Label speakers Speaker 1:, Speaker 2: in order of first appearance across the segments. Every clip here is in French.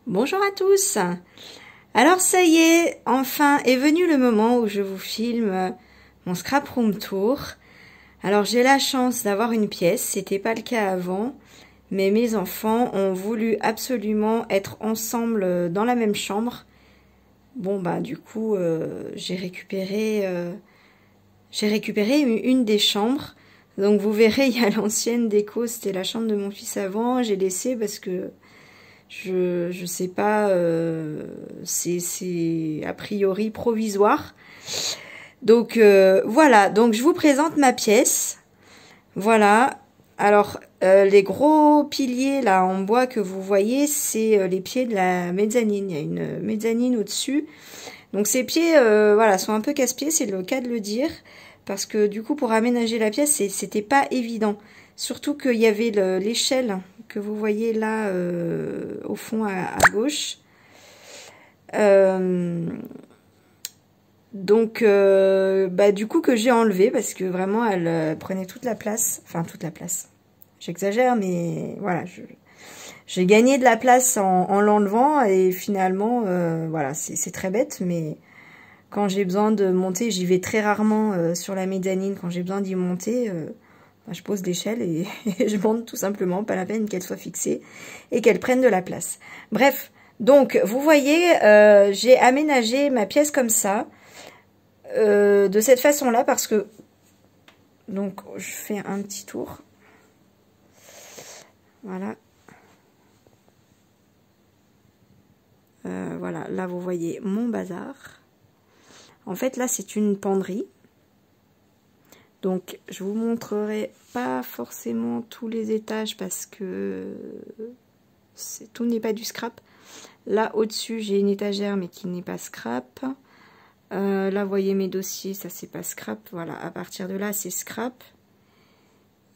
Speaker 1: Bonjour à tous. Alors ça y est, enfin est venu le moment où je vous filme mon scrap room tour. Alors j'ai la chance d'avoir une pièce, c'était pas le cas avant, mais mes enfants ont voulu absolument être ensemble dans la même chambre. Bon bah du coup j'ai récupéré une des chambres. Donc vous verrez, il y a l'ancienne déco, c'était la chambre de mon fils avant, j'ai laissé parce que je sais pas, c'est a priori provisoire. Donc voilà, donc je vous présente ma pièce. Voilà. Alors les gros piliers là en bois que vous voyez, c'est les pieds de la mezzanine. Il y a une mezzanine au-dessus. Donc ces pieds voilà, sont un peu casse-pieds, c'est le cas de le dire. Parce que du coup pour aménager la pièce, c'était pas évident. Surtout qu'il y avait l'échelle que vous voyez là au fond à gauche. Donc bah, du coup que j'ai enlevé parce que vraiment elle prenait toute la place. Enfin toute la place. J'exagère mais voilà. J'ai gagné de la place en l'enlevant et finalement voilà c'est très bête mais... Quand j'ai besoin de monter, j'y vais très rarement sur la mezzanine. Quand j'ai besoin d'y monter, je pose l'échelle et je monte tout simplement. Pas la peine qu'elle soit fixée et qu'elle prenne de la place. Bref, donc vous voyez, j'ai aménagé ma pièce comme ça, de cette façon-là, parce que... Donc, je fais un petit tour. Voilà. Voilà, là vous voyez mon bazar. En fait, là, c'est une penderie. Donc, je vous montrerai pas forcément tous les étages parce que tout n'est pas du scrap. Là, au-dessus, j'ai une étagère, mais qui n'est pas scrap. Là, vous voyez mes dossiers, ça, c'est pas scrap. Voilà, à partir de là, c'est scrap.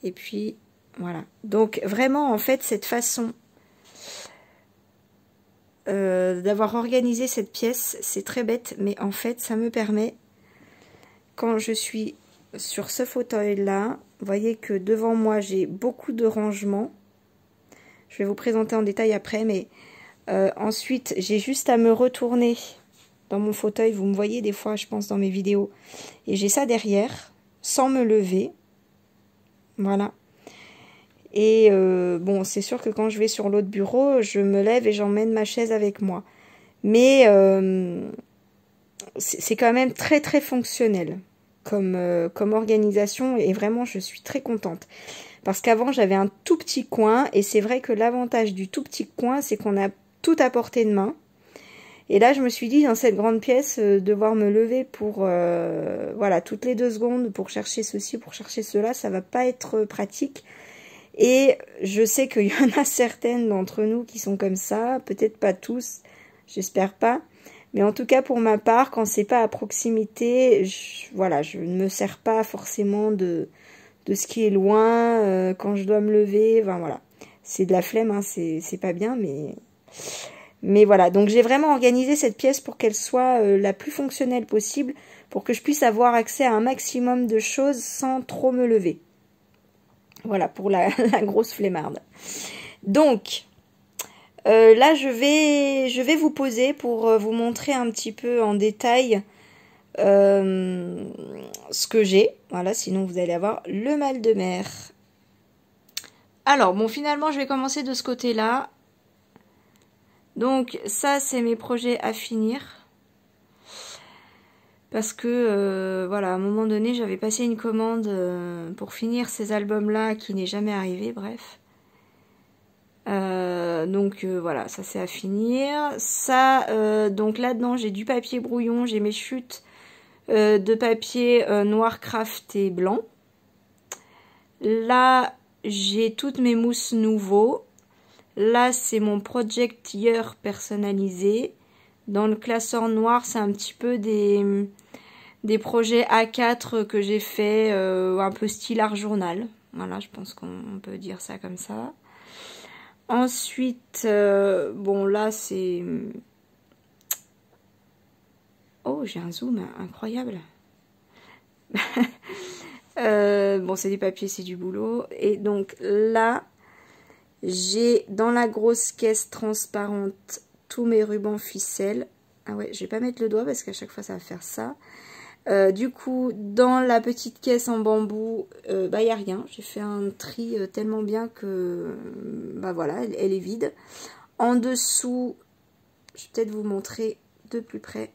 Speaker 1: Et puis, voilà. Donc, vraiment, en fait, cette façon d'avoir organisé cette pièce, c'est très bête, mais en fait ça me permet, quand je suis sur ce fauteuil là, vous voyez que devant moi j'ai beaucoup de rangements, je vais vous présenter en détail après, mais ensuite j'ai juste à me retourner dans mon fauteuil, vous me voyez des fois je pense dans mes vidéos, et j'ai ça derrière, sans me lever, voilà. Et bon, c'est sûr que quand je vais sur l'autre bureau, je me lève et j'emmène ma chaise avec moi. Mais c'est quand même très très fonctionnel comme organisation et vraiment je suis très contente. Parce qu'avant j'avais un tout petit coin et c'est vrai que l'avantage du tout petit coin c'est qu'on a tout à portée de main. Et là je me suis dit dans cette grande pièce devoir me lever pour voilà toutes les 2 secondes pour chercher ceci, pour chercher cela, ça va pas être pratique. Et je sais qu'il y en a certaines d'entre nous qui sont comme ça, peut-être pas tous, j'espère pas. Mais en tout cas, pour ma part, quand c'est pas à proximité, voilà, je ne me sers pas forcément de ce qui est loin, quand je dois me lever, enfin voilà. C'est de la flemme, hein, c'est pas bien, mais voilà. Donc j'ai vraiment organisé cette pièce pour qu'elle soit la plus fonctionnelle possible, pour que je puisse avoir accès à un maximum de choses sans trop me lever. Voilà, pour la grosse flemmarde. Donc, là, je vais vous poser pour vous montrer un petit peu en détail ce que j'ai. Voilà, sinon vous allez avoir le mal de mer. Alors, bon, finalement, je vais commencer de ce côté-là. Donc, ça, c'est mes projets à finir. Parce que, voilà, à un moment donné, j'avais passé une commande pour finir ces albums-là qui n'est jamais arrivé, bref. Donc, voilà, ça c'est à finir. Ça, donc là-dedans, j'ai du papier brouillon, j'ai mes chutes de papier noir craft et blanc. Là, j'ai toutes mes mousses nouveaux. Là, c'est mon Project Year personnalisé. Dans le classeur noir, c'est un petit peu des projets A4 que j'ai fait un peu style art journal. Voilà, je pense qu'on peut dire ça comme ça. Ensuite, bon là c'est... Oh, j'ai un zoom incroyable. Bon, c'est du papier, c'est du boulot. Et donc là, j'ai dans la grosse caisse transparente tous mes rubans ficelles. Ah ouais, je vais pas mettre le doigt parce qu'à chaque fois ça va faire ça. Du coup, dans la petite caisse en bambou, bah, y a rien. J'ai fait un tri tellement bien que, bah voilà, elle est vide. En dessous, je vais peut-être vous montrer de plus près.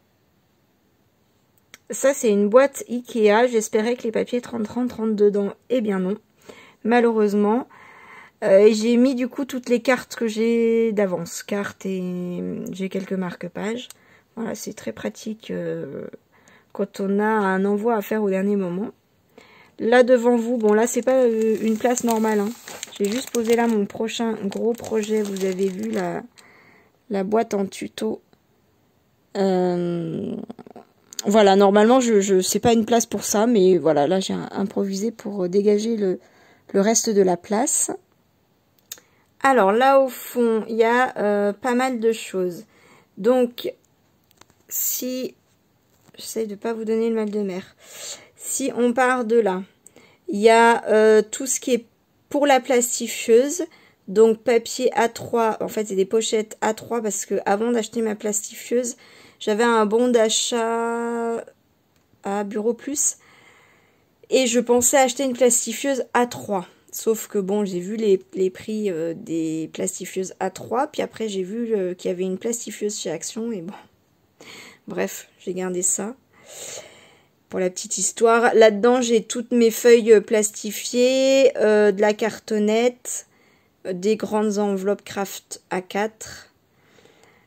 Speaker 1: Ça, c'est une boîte Ikea. J'espérais que les papiers 30-30 rentrent dedans. Eh bien non, malheureusement. J'ai mis du coup toutes les cartes que j'ai d'avance. Cartes et j'ai quelques marque-pages. Voilà, c'est très pratique quand on a un envoi à faire au dernier moment. Là devant vous, bon là c'est pas une place normale. Hein. J'ai juste posé là mon prochain gros projet. Vous avez vu la boîte en tuto. Voilà, normalement je c'est pas une place pour ça, mais voilà, là j'ai improvisé pour dégager le reste de la place. Alors là au fond, il y a pas mal de choses. Donc, si... J'essaie de ne pas vous donner le mal de mer. Si on part de là, il y a tout ce qui est pour la plastifieuse. Donc, papier A3. En fait, c'est des pochettes A3 parce que avant d'acheter ma plastifieuse, j'avais un bon d'achat à Bureau Plus. Et je pensais acheter une plastifieuse A3. Sauf que bon, j'ai vu les prix des plastifieuses A3. Puis après, j'ai vu qu'il y avait une plastifieuse chez Action. Et bon, bref, j'ai gardé ça. Pour la petite histoire. Là-dedans, j'ai toutes mes feuilles plastifiées. De la cartonnette. Des grandes enveloppes Craft A4.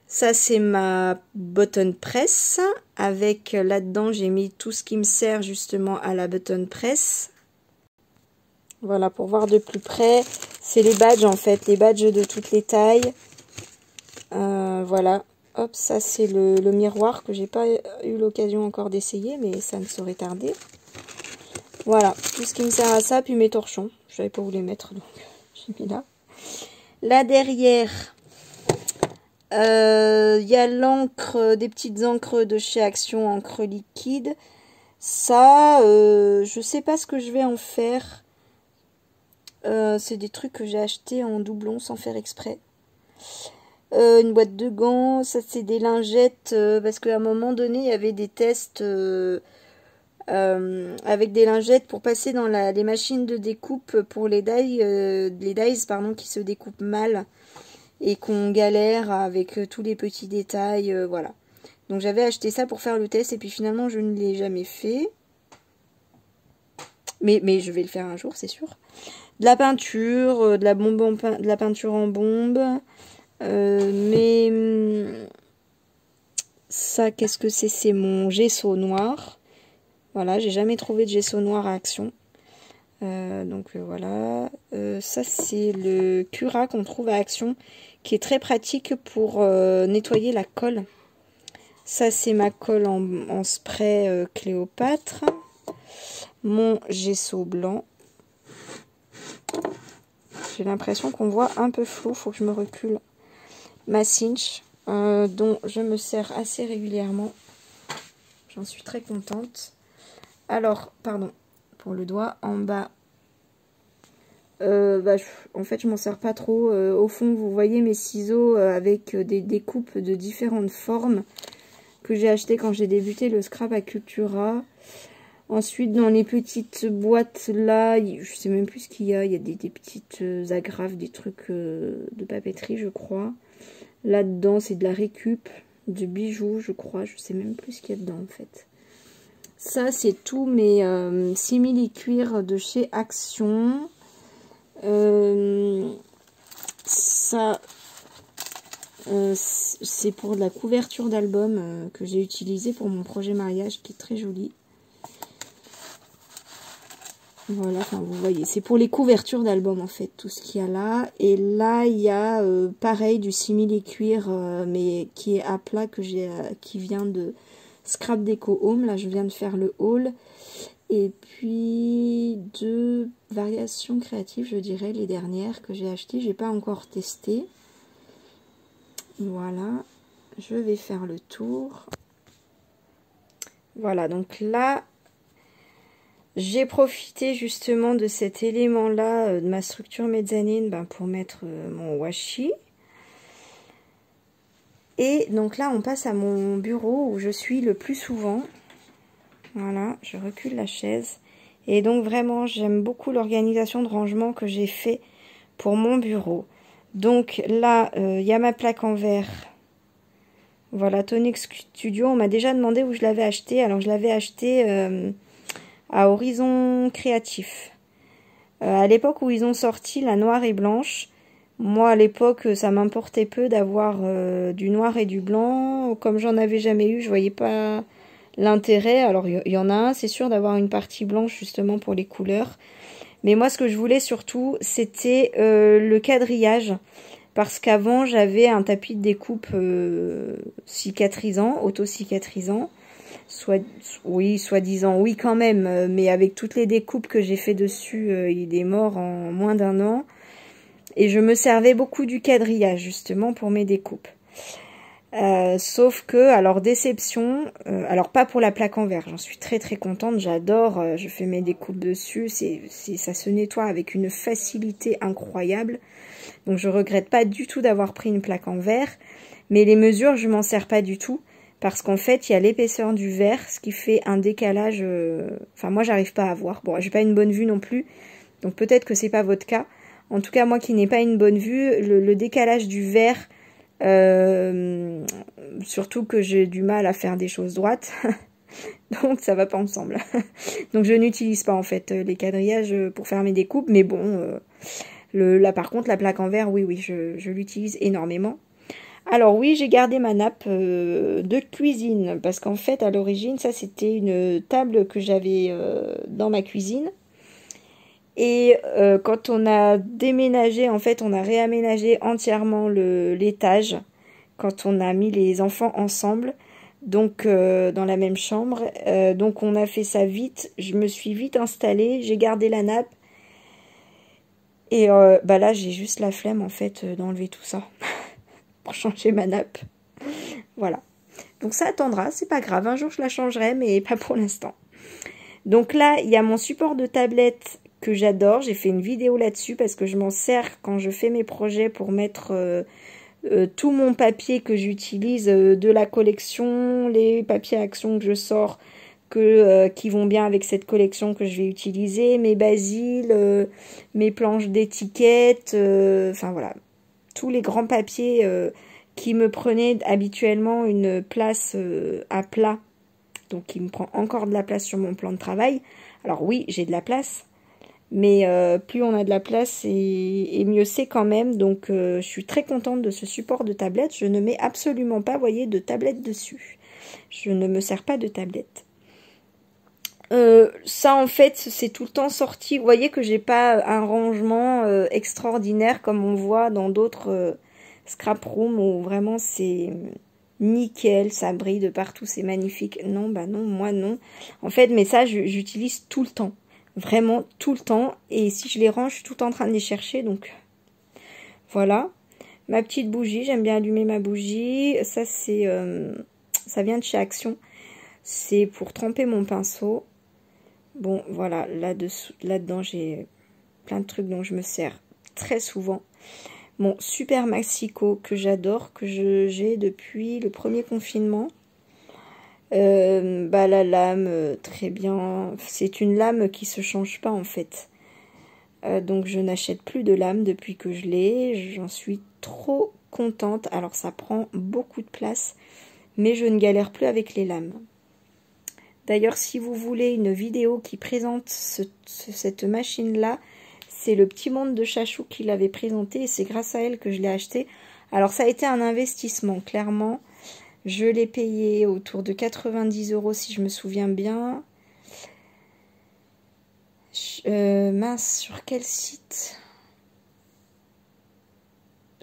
Speaker 1: Ça, c'est ma button press. Avec là-dedans, j'ai mis tout ce qui me sert justement à la button press. Voilà, pour voir de plus près, c'est les badges en fait, les badges de toutes les tailles. Voilà, hop, ça c'est le miroir que j'ai pas eu l'occasion encore d'essayer, mais ça ne saurait tarder. Voilà, tout ce qui me sert à ça, puis mes torchons. Je savais pas où les mettre, donc j'ai mis là. Là derrière, il y a l'encre, des petites encres de chez Action, encre liquide. Ça, je sais pas ce que je vais en faire. C'est des trucs que j'ai achetés en doublon sans faire exprès. Une boîte de gants, ça c'est des lingettes, parce qu'à un moment donné il y avait des tests avec des lingettes pour passer dans les machines de découpe pour les dies pardon, qui se découpent mal et qu'on galère avec tous les petits détails, voilà. Donc j'avais acheté ça pour faire le test et puis finalement je ne l'ai jamais fait. Mais je vais le faire un jour, c'est sûr. De la peinture, de la peinture en bombe. Mais ça, qu'est-ce que c'est? C'est mon gesso noir. Voilà, j'ai jamais trouvé de gesso noir à Action. Donc voilà. Ça, c'est le Cura qu'on trouve à Action, qui est très pratique pour nettoyer la colle. Ça, c'est ma colle en spray Cléopâtre. Mon gesso blanc. J'ai l'impression qu'on voit un peu flou, faut que je me recule. Ma cinch, dont je me sers assez régulièrement. J'en suis très contente. Alors, pardon, pour le doigt, en bas, en fait, je m'en sers pas trop. Au fond, vous voyez mes ciseaux avec des découpes de différentes formes que j'ai acheté quand j'ai débuté le scrap à Cultura. Ensuite, dans les petites boîtes là, je sais même plus ce qu'il y a. Il y a des petites agrafes, des trucs de papeterie, je crois. Là-dedans, c'est de la récup, de bijoux, je crois. Je sais même plus ce qu'il y a dedans, en fait. Ça, c'est tous mes simili-cuirs de chez Action. Ça, c'est pour de la couverture d'album que j'ai utilisé pour mon projet mariage, qui est très joli. Voilà, enfin vous voyez, c'est pour les couvertures d'album en fait, tout ce qu'il y a là. Et là, il y a pareil du simili-cuir, mais qui est à plat, qui vient de Scrap Deco Home. Là, je viens de faire le haul. Et puis, deux variations créatives, je dirais, les dernières que j'ai achetées. J'ai pas encore testé. Voilà, je vais faire le tour. Voilà, donc là... J'ai profité justement de cet élément-là, de ma structure mezzanine, pour mettre mon washi. Et donc là, on passe à mon bureau où je suis le plus souvent. Voilà, je recule la chaise. Et donc vraiment, j'aime beaucoup l'organisation de rangement que j'ai fait pour mon bureau. Donc là, il y a ma plaque en verre. Voilà, Tonic Studio. On m'a déjà demandé où je l'avais acheté. Alors, je l'avais acheté à Horizon Créatif. À l'époque où ils ont sorti la noire et blanche, moi à l'époque ça m'importait peu d'avoir du noir et du blanc. Comme j'en avais jamais eu, je voyais pas l'intérêt. Alors il y en a un, c'est sûr, d'avoir une partie blanche justement pour les couleurs. Mais moi ce que je voulais surtout c'était le quadrillage. Parce qu'avant j'avais un tapis de découpe cicatrisant, auto-cicatrisant. Oui, soi-disant, oui quand même, mais avec toutes les découpes que j'ai fait dessus, il est mort en moins d'un an. Et je me servais beaucoup du quadrillage, justement, pour mes découpes. Sauf que, alors déception, alors pas pour la plaque en verre, j'en suis très très contente, j'adore, je fais mes découpes dessus, ça se nettoie avec une facilité incroyable. Donc je regrette pas du tout d'avoir pris une plaque en verre, mais les mesures, je m'en sers pas du tout. Parce qu'en fait, il y a l'épaisseur du verre, ce qui fait un décalage... Enfin, moi, j'arrive pas à voir. Bon, j'ai pas une bonne vue non plus, donc peut-être que c'est pas votre cas. En tout cas, moi qui n'ai pas une bonne vue, le décalage du verre, surtout que j'ai du mal à faire des choses droites, donc ça va pas ensemble. Donc je n'utilise pas en fait les quadrillages pour faire mes découpes, mais bon, là par contre, la plaque en verre, oui, je l'utilise énormément. Alors oui, j'ai gardé ma nappe de cuisine parce qu'en fait, à l'origine, ça c'était une table que j'avais dans ma cuisine. Et quand on a déménagé, en fait, on a réaménagé entièrement l'étage quand on a mis les enfants ensemble, donc dans la même chambre. Donc on a fait ça vite, je me suis vite installée, j'ai gardé la nappe. Et bah là, j'ai juste la flemme en fait d'enlever tout ça. Pour changer ma nappe. Voilà. Donc ça attendra, c'est pas grave. Un jour je la changerai, mais pas pour l'instant. Donc là, il y a mon support de tablette que j'adore. J'ai fait une vidéo là-dessus parce que je m'en sers quand je fais mes projets pour mettre tout mon papier que j'utilise de la collection, les papiers Action que je sors qui vont bien avec cette collection que je vais utiliser, mes basiles, mes planches d'étiquettes, enfin voilà. Tous les grands papiers qui me prenaient habituellement une place à plat, donc qui me prend encore de la place sur mon plan de travail. Alors oui, j'ai de la place, mais plus on a de la place et mieux c'est quand même. Donc je suis très contente de ce support de tablette. Je ne mets absolument pas, voyez, de tablette dessus. Je ne me sers pas de tablette. Ça en fait c'est tout le temps sorti. Vous voyez que j'ai pas un rangement extraordinaire comme on voit dans d'autres scrap room où vraiment c'est nickel, ça brille de partout, c'est magnifique. Non, bah non, moi non. En fait, mais ça j'utilise tout le temps, vraiment tout le temps. Et si je les range, je suis tout le temps en train de les chercher, donc voilà. Ma petite bougie, j'aime bien allumer ma bougie. Ça c'est, ça vient de chez Action. C'est pour tremper mon pinceau. Bon, voilà, là-dedans, j'ai plein de trucs dont je me sers très souvent. Mon Super Maxico que j'adore, que j'ai depuis le premier confinement. Bah, la lame, très bien. C'est une lame qui se change pas en fait. Donc je n'achète plus de lame depuis que je l'ai. J'en suis trop contente. Alors ça prend beaucoup de place, mais je ne galère plus avec les lames. D'ailleurs, si vous voulez une vidéo qui présente cette machine-là, c'est le petit monde de Chachou qui l'avait présenté et c'est grâce à elle que je l'ai acheté. Alors, ça a été un investissement, clairement. Je l'ai payé autour de 90 € si je me souviens bien. Mince, sur quel site?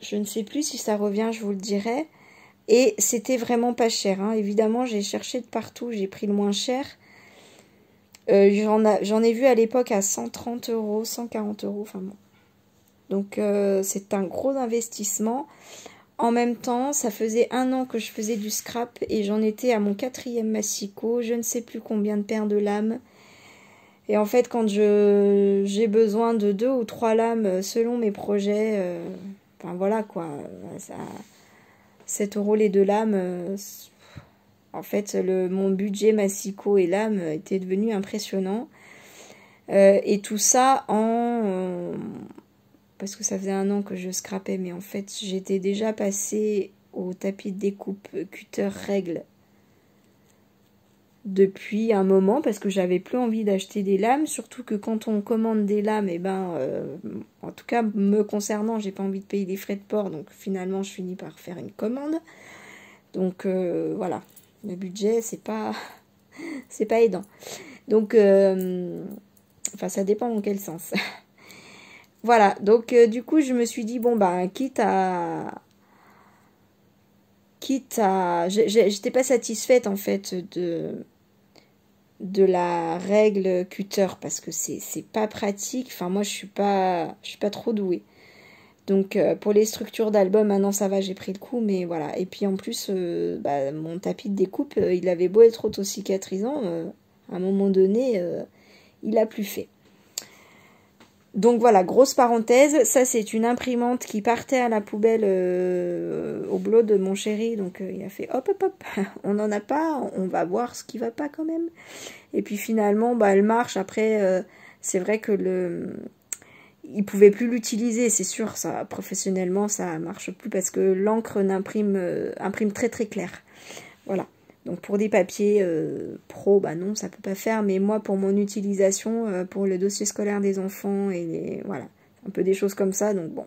Speaker 1: Je ne sais plus si ça revient, je vous le dirai. Et c'était vraiment pas cher, hein. Évidemment, j'ai cherché de partout, j'ai pris le moins cher. J'en ai vu à l'époque à 130 €, 140 €, enfin bon. Donc c'est un gros investissement. En même temps, ça faisait 1 an que je faisais du scrap et j'en étais à mon 4e massicot, je ne sais plus combien de paires de lames. Et en fait, quand j'ai besoin de 2 ou 3 lames selon mes projets, enfin voilà quoi, 7 € les deux lames. En fait, mon budget massicot et lames était devenu impressionnant. Et tout ça parce que ça faisait 1 an que je scrapais, mais en fait, j'étais déjà passée au tapis de découpe cutter règle depuis un moment, parce que j'avais plus envie d'acheter des lames, surtout que quand on commande des lames, et en tout cas, me concernant, j'ai pas envie de payer des frais de port, donc finalement, je finis par faire une commande. Donc, voilà. Le budget, c'est pas aidant. Donc, enfin, ça dépend dans quel sens. Voilà, donc du coup, je me suis dit, bon, bah, quitte à... J'étais pas satisfaite, en fait, de la règle cutter, parce que c'est pas pratique. Enfin, moi, je suis pas trop douée. Donc, pour les structures d'album, maintenant, ça va, j'ai pris le coup, mais voilà. Et puis, en plus, mon tapis de découpe, il avait beau être auto-cicatrisant, à un moment donné, il a plus fait. Donc voilà, grosse parenthèse, ça c'est une imprimante qui partait à la poubelle au boulot de mon chéri, donc il a fait hop hop hop, on n'en a pas, on va voir ce qui va pas quand même. Et puis finalement, bah, elle marche, après c'est vrai que il pouvait plus l'utiliser, c'est sûr, ça professionnellement ça marche plus parce que l'encre imprime très très clair. Voilà. Donc pour des papiers pro, bah non, ça peut pas faire. Mais moi, pour mon utilisation, pour le dossier scolaire des enfants, voilà, un peu des choses comme ça. Donc bon,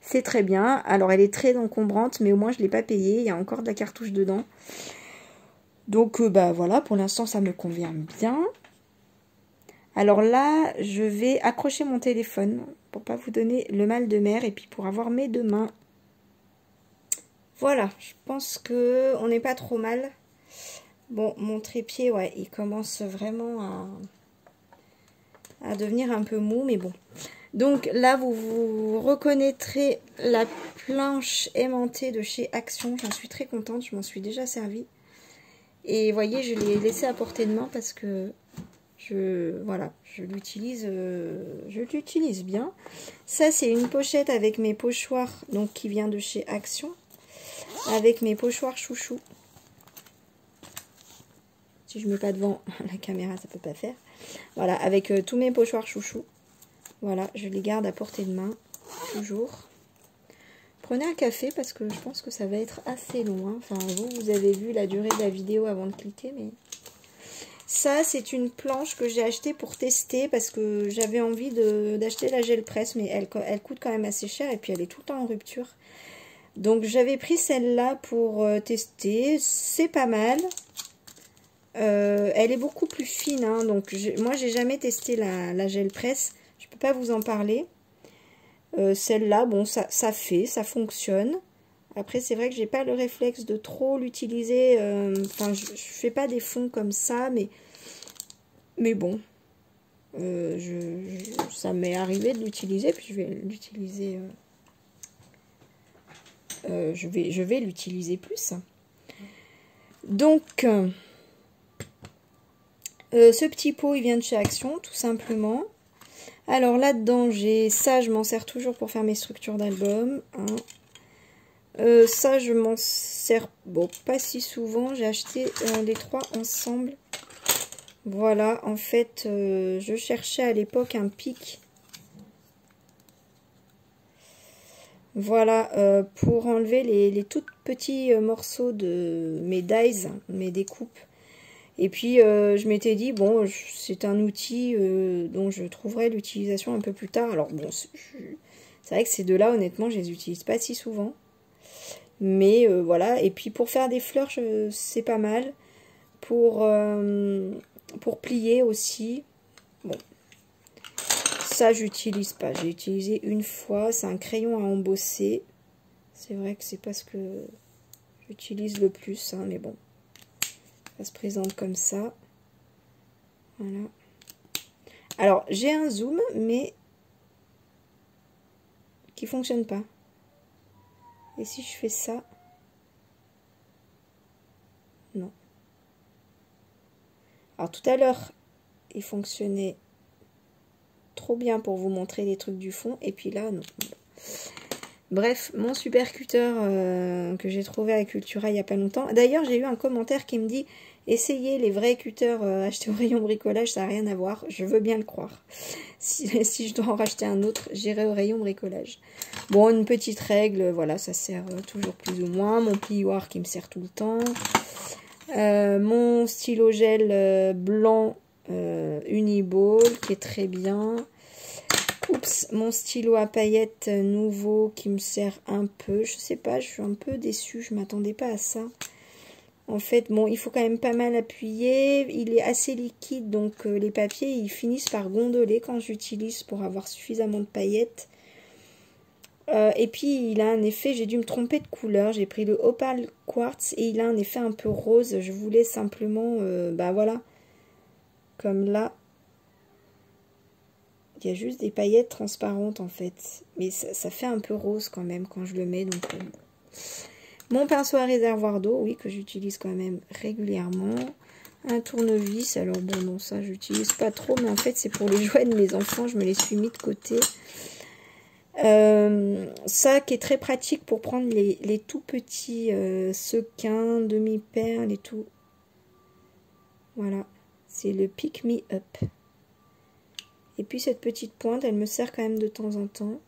Speaker 1: c'est très bien. Alors elle est très encombrante, mais au moins je l'ai pas payée. Il y a encore de la cartouche dedans. Donc bah voilà, pour l'instant ça me convient bien. Alors là, je vais accrocher mon téléphone pour pas vous donner le mal de mer et puis pour avoir mes deux mains. Voilà, je pense que on n'est pas trop mal. Bon, mon trépied, ouais, il commence vraiment à devenir un peu mou, mais bon. Donc là, vous reconnaîtrez la planche aimantée de chez Action. J'en suis très contente, je m'en suis déjà servie. Et vous voyez, je l'ai laissé à portée de main parce que voilà, je l'utilise bien. Ça, c'est une pochette avec mes pochoirs, donc qui vient de chez Action, avec mes pochoirs chouchou. Si je ne mets pas devant la caméra, ça peut pas faire. Voilà, avec tous mes pochoirs chouchou. Voilà, je les garde à portée de main, toujours. Prenez un café parce que je pense que ça va être assez long. Hein. Enfin, vous avez vu la durée de la vidéo avant de cliquer, mais... Ça, c'est une planche que j'ai achetée pour tester parce que j'avais envie d'acheter la gel presse, mais elle coûte quand même assez cher et puis elle est tout le temps en rupture. Donc, j'avais pris celle-là pour tester. C'est pas mal. Elle est beaucoup plus fine, hein, donc moi j'ai jamais testé la gel presse, je peux pas vous en parler. Celle-là, bon, ça fonctionne. Après, c'est vrai que j'ai pas le réflexe de trop l'utiliser. Enfin, je fais pas des fonds comme ça, mais bon, ça m'est arrivé de l'utiliser, puis je vais l'utiliser. Je vais l'utiliser plus. Donc ce petit pot, il vient de chez Action, tout simplement. Alors là-dedans, j'ai ça, je m'en sers toujours pour faire mes structures d'album. Hein. Ça, je m'en sers, bon, pas si souvent. J'ai acheté les 3 ensemble. Voilà, en fait, je cherchais à l'époque un pic. Voilà, pour enlever les tout petits morceaux de mes dies, mes découpes. Et puis, je m'étais dit, bon, c'est un outil dont je trouverai l'utilisation un peu plus tard. Alors, bon, c'est vrai que ces deux-là, honnêtement, je les utilise pas si souvent. Mais voilà, et puis pour faire des fleurs, c'est pas mal. Pour plier aussi. Bon, ça, j'utilise pas. J'ai utilisé une fois. C'est un crayon à embosser. C'est vrai que c'est pas ce que j'utilise le plus, hein, mais bon. Ça se présente comme ça. Voilà. Alors, j'ai un zoom, mais qui fonctionne pas. Et si je fais ça? Non. Alors, tout à l'heure, il fonctionnait trop bien pour vous montrer les trucs du fond. Et puis là, non. Bref, mon super cutter que j'ai trouvé à Cultura il n'y a pas longtemps. D'ailleurs, j'ai eu un commentaire qui me dit « Essayez les vrais cutters achetés au rayon bricolage, ça n'a rien à voir. » Je veux bien le croire. Si je dois en racheter un autre, j'irai au rayon bricolage. Bon, une petite règle, voilà, ça sert toujours plus ou moins. Mon plioir qui me sert tout le temps. Mon stylo gel blanc Uniball qui est très bien. Oups, mon stylo à paillettes nouveau qui me sert un peu. Je sais pas, je suis un peu déçue, je m'attendais pas à ça. En fait, bon, il faut quand même pas mal appuyer. Il est assez liquide, donc les papiers, ils finissent par gondoler quand j'utilise pour avoir suffisamment de paillettes. Et puis, il a un effet, j'ai dû me tromper de couleur. J'ai pris le Opal Quartz et il a un effet un peu rose. Je voulais simplement, bah voilà, comme là. Il y a juste des paillettes transparentes en fait. Mais ça fait un peu rose quand même quand je le mets. Donc, mon pinceau à réservoir d'eau, oui, que j'utilise quand même régulièrement. Un tournevis. Alors bon, non, ça j'utilise pas trop. Mais en fait, c'est pour les jouets de mes enfants. Je me les suis mis de côté. Ça qui est très pratique pour prendre les tout petits sequins, demi-perles et tout. Voilà. C'est le Pick Me Up. Et puis cette petite pointe, elle me sert quand même de temps en temps.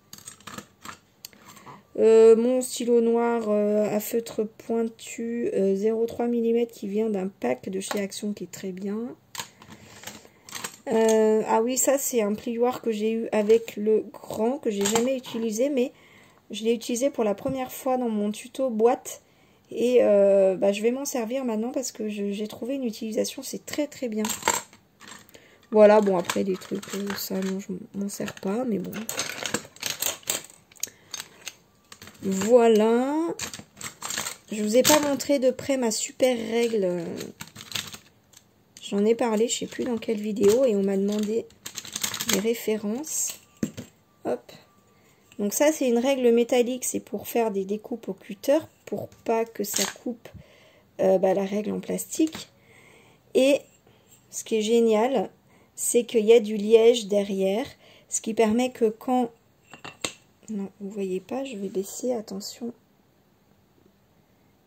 Speaker 1: Mon stylo noir à feutre pointu 0,3 mm qui vient d'un pack de chez Action qui est très bien. Ah oui, ça c'est un plioir que j'ai eu avec le grand, que j'ai jamais utilisé, mais je l'ai utilisé pour la première fois dans mon tuto boîte. Et bah, je vais m'en servir maintenant parce que j'ai trouvé une utilisation, c'est très très bien. Voilà, bon après des trucs, ça non, je m'en sers pas, mais bon. Voilà. Je vous ai pas montré de près ma super règle. J'en ai parlé, je sais plus dans quelle vidéo, et on m'a demandé des références. Hop. Donc ça, c'est une règle métallique, c'est pour faire des découpes au cutter, pour pas que ça coupe bah, la règle en plastique. Et ce qui est génial, c'est qu'il y a du liège derrière, ce qui permet que quand... Non, vous voyez pas, je vais baisser, attention.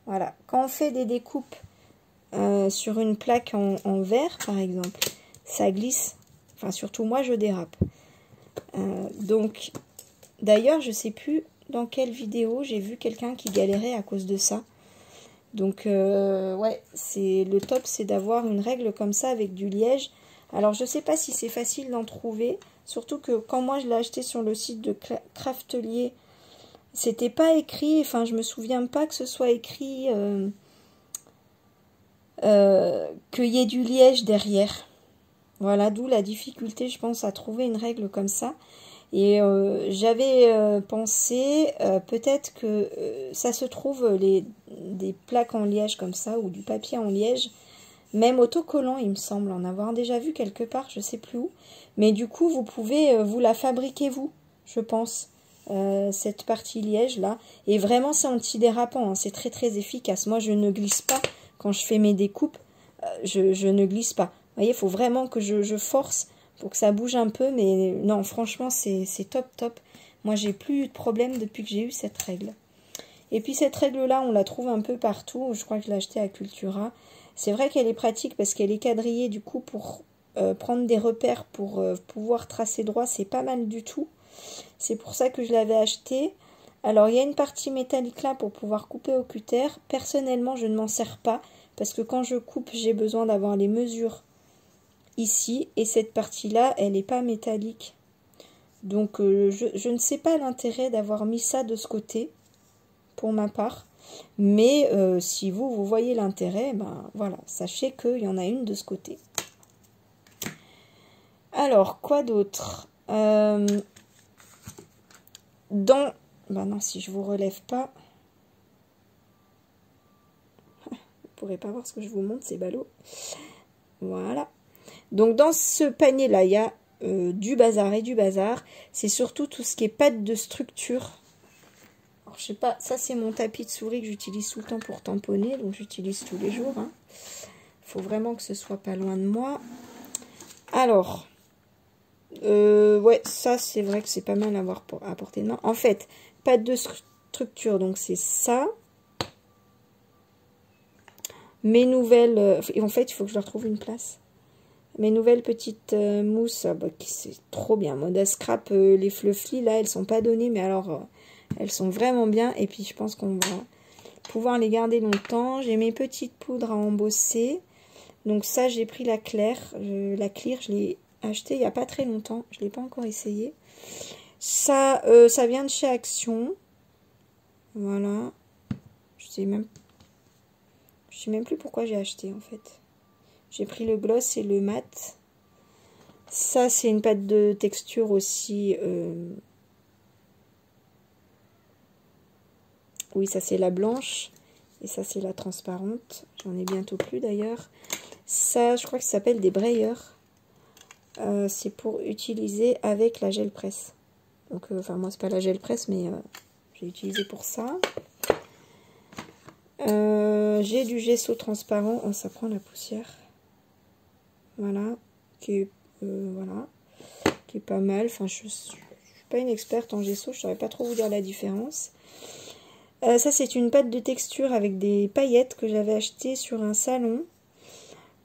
Speaker 1: Voilà, quand on fait des découpes sur une plaque en verre, par exemple, ça glisse. Enfin, surtout moi, je dérape. Donc, d'ailleurs, je sais plus dans quelle vidéo j'ai vu quelqu'un qui galérait à cause de ça. Donc, ouais, le top, c'est d'avoir une règle comme ça avec du liège. Alors, je sais pas si c'est facile d'en trouver. Surtout que quand moi, je l'ai acheté sur le site de Craftelier, c'était pas écrit. Enfin, je me souviens pas que ce soit écrit qu'il y ait du liège derrière. Voilà, d'où la difficulté, je pense, à trouver une règle comme ça. Et j'avais pensé peut-être que ça se trouve des plaques en liège comme ça ou du papier en liège, même autocollant, il me semble en avoir déjà vu quelque part, je sais plus où. Mais du coup, vous pouvez vous la fabriquer vous, je pense, cette partie liège là. Et vraiment, c'est antidérapant, hein, c'est très très efficace. Moi, je ne glisse pas quand je fais mes découpes, je ne glisse pas. Vous voyez, il faut vraiment que je force pour que ça bouge un peu, mais non, franchement, c'est top, top. Moi, j'ai plus eu de problème depuis que j'ai eu cette règle. Et puis, cette règle-là, on la trouve un peu partout. Je crois que je l'ai achetée à Cultura. C'est vrai qu'elle est pratique parce qu'elle est quadrillée, du coup, pour prendre des repères, pour pouvoir tracer droit. C'est pas mal du tout. C'est pour ça que je l'avais achetée. Alors, il y a une partie métallique là pour pouvoir couper au cutter. Personnellement, je ne m'en sers pas parce que quand je coupe, j'ai besoin d'avoir les mesures ici, et cette partie-là, elle n'est pas métallique. Donc, je ne sais pas l'intérêt d'avoir mis ça de ce côté, pour ma part. Mais si vous voyez l'intérêt, ben voilà, sachez qu'il y en a une de ce côté. Alors, quoi d'autre Ben non, si je vous relève pas, vous ne pourrez pas voir ce que je vous montre, c'est ballot. Voilà. Donc dans ce panier là, il y a du bazar et du bazar. C'est surtout tout ce qui est pâte de structure. Alors je sais pas, ça c'est mon tapis de souris que j'utilise tout le temps pour tamponner, donc j'utilise tous les jours. Hein. Faut vraiment que ce soit pas loin de moi. Alors, ouais, ça c'est vrai que c'est pas mal à avoir à portée de main. En fait, pâte de structure, donc c'est ça. Mes nouvelles... et en fait, il faut que je leur trouve une place. Mes nouvelles petites mousses, bah, c'est trop bien. Mode à scrap, les fluffy, là, elles sont pas données, mais alors, elles sont vraiment bien. Et puis, je pense qu'on va pouvoir les garder longtemps. J'ai mes petites poudres à embosser. Donc ça, j'ai pris la claire. La clear, je l'ai acheté il n'y a pas très longtemps. Je ne l'ai pas encore essayé. Ça, ça vient de chez Action. Voilà. Je sais même plus pourquoi j'ai acheté, en fait. J'ai pris le gloss et le mat. Ça, c'est une pâte de texture aussi. Oui, ça, c'est la blanche. Et ça, c'est la transparente. J'en ai bientôt plus, d'ailleurs. Ça, je crois que ça s'appelle des brayeurs. C'est pour utiliser avec la gel presse. Donc, enfin, moi, c'est pas la gel presse, mais j'ai utilisé pour ça. J'ai du gesso transparent. Oh, ça prend la poussière. Voilà, voilà, qui est pas mal. Enfin, je suis pas une experte en gesso, je saurais pas trop vous dire la différence. Ça, c'est une pâte de texture avec des paillettes que j'avais acheté sur un salon.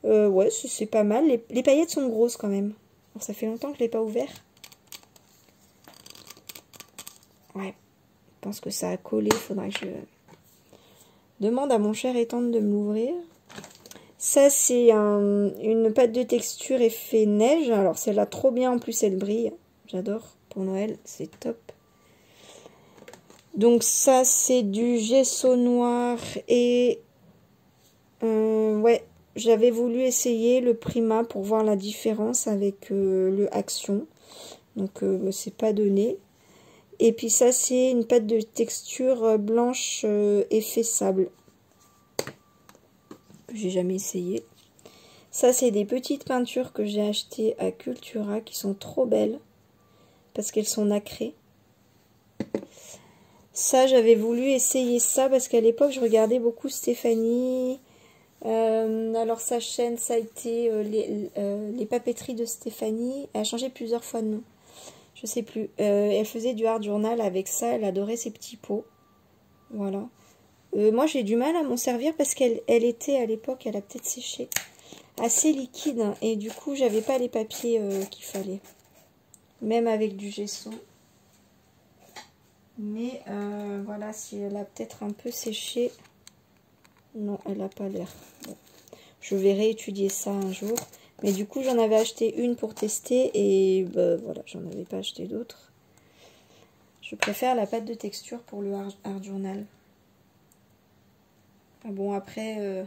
Speaker 1: Ouais, c'est pas mal. Les paillettes sont grosses quand même. Alors, ça fait longtemps que je l'ai pas ouvert. Ouais, je pense que ça a collé. Il faudra que je demande à mon cher étendre de me l'ouvrir. Ça, c'est une pâte de texture effet neige. Alors, celle-là, trop bien. En plus, elle brille. J'adore. Pour Noël, c'est top. Donc, ça, c'est du gesso noir. Et, ouais, j'avais voulu essayer le Prima pour voir la différence avec le Action. Donc, c'est pas donné. Et puis, ça, c'est une pâte de texture blanche effet sable. Que j'ai jamais essayé. Ça, c'est des petites peintures que j'ai achetées à Cultura qui sont trop belles parce qu'elles sont nacrées. Ça, j'avais voulu essayer ça parce qu'à l'époque, je regardais beaucoup Stéphanie. Alors, sa chaîne, ça a été les papeteries de Stéphanie. Elle a changé plusieurs fois de nom. Je sais plus. Elle faisait du art journal avec ça. Elle adorait ses petits pots. Voilà. Moi, j'ai du mal à m'en servir parce qu'elle était à l'époque, elle a peut-être séché. Assez liquide et du coup j'avais pas les papiers qu'il fallait, même avec du gesso, mais voilà, si elle a peut-être un peu séché. Non, elle a pas l'air. Bon. Je vais réétudier ça un jour, mais du coup j'en avais acheté une pour tester et bah, voilà, j'en avais pas acheté d'autres. Je préfère la pâte de texture pour le art journal. Enfin, bon, après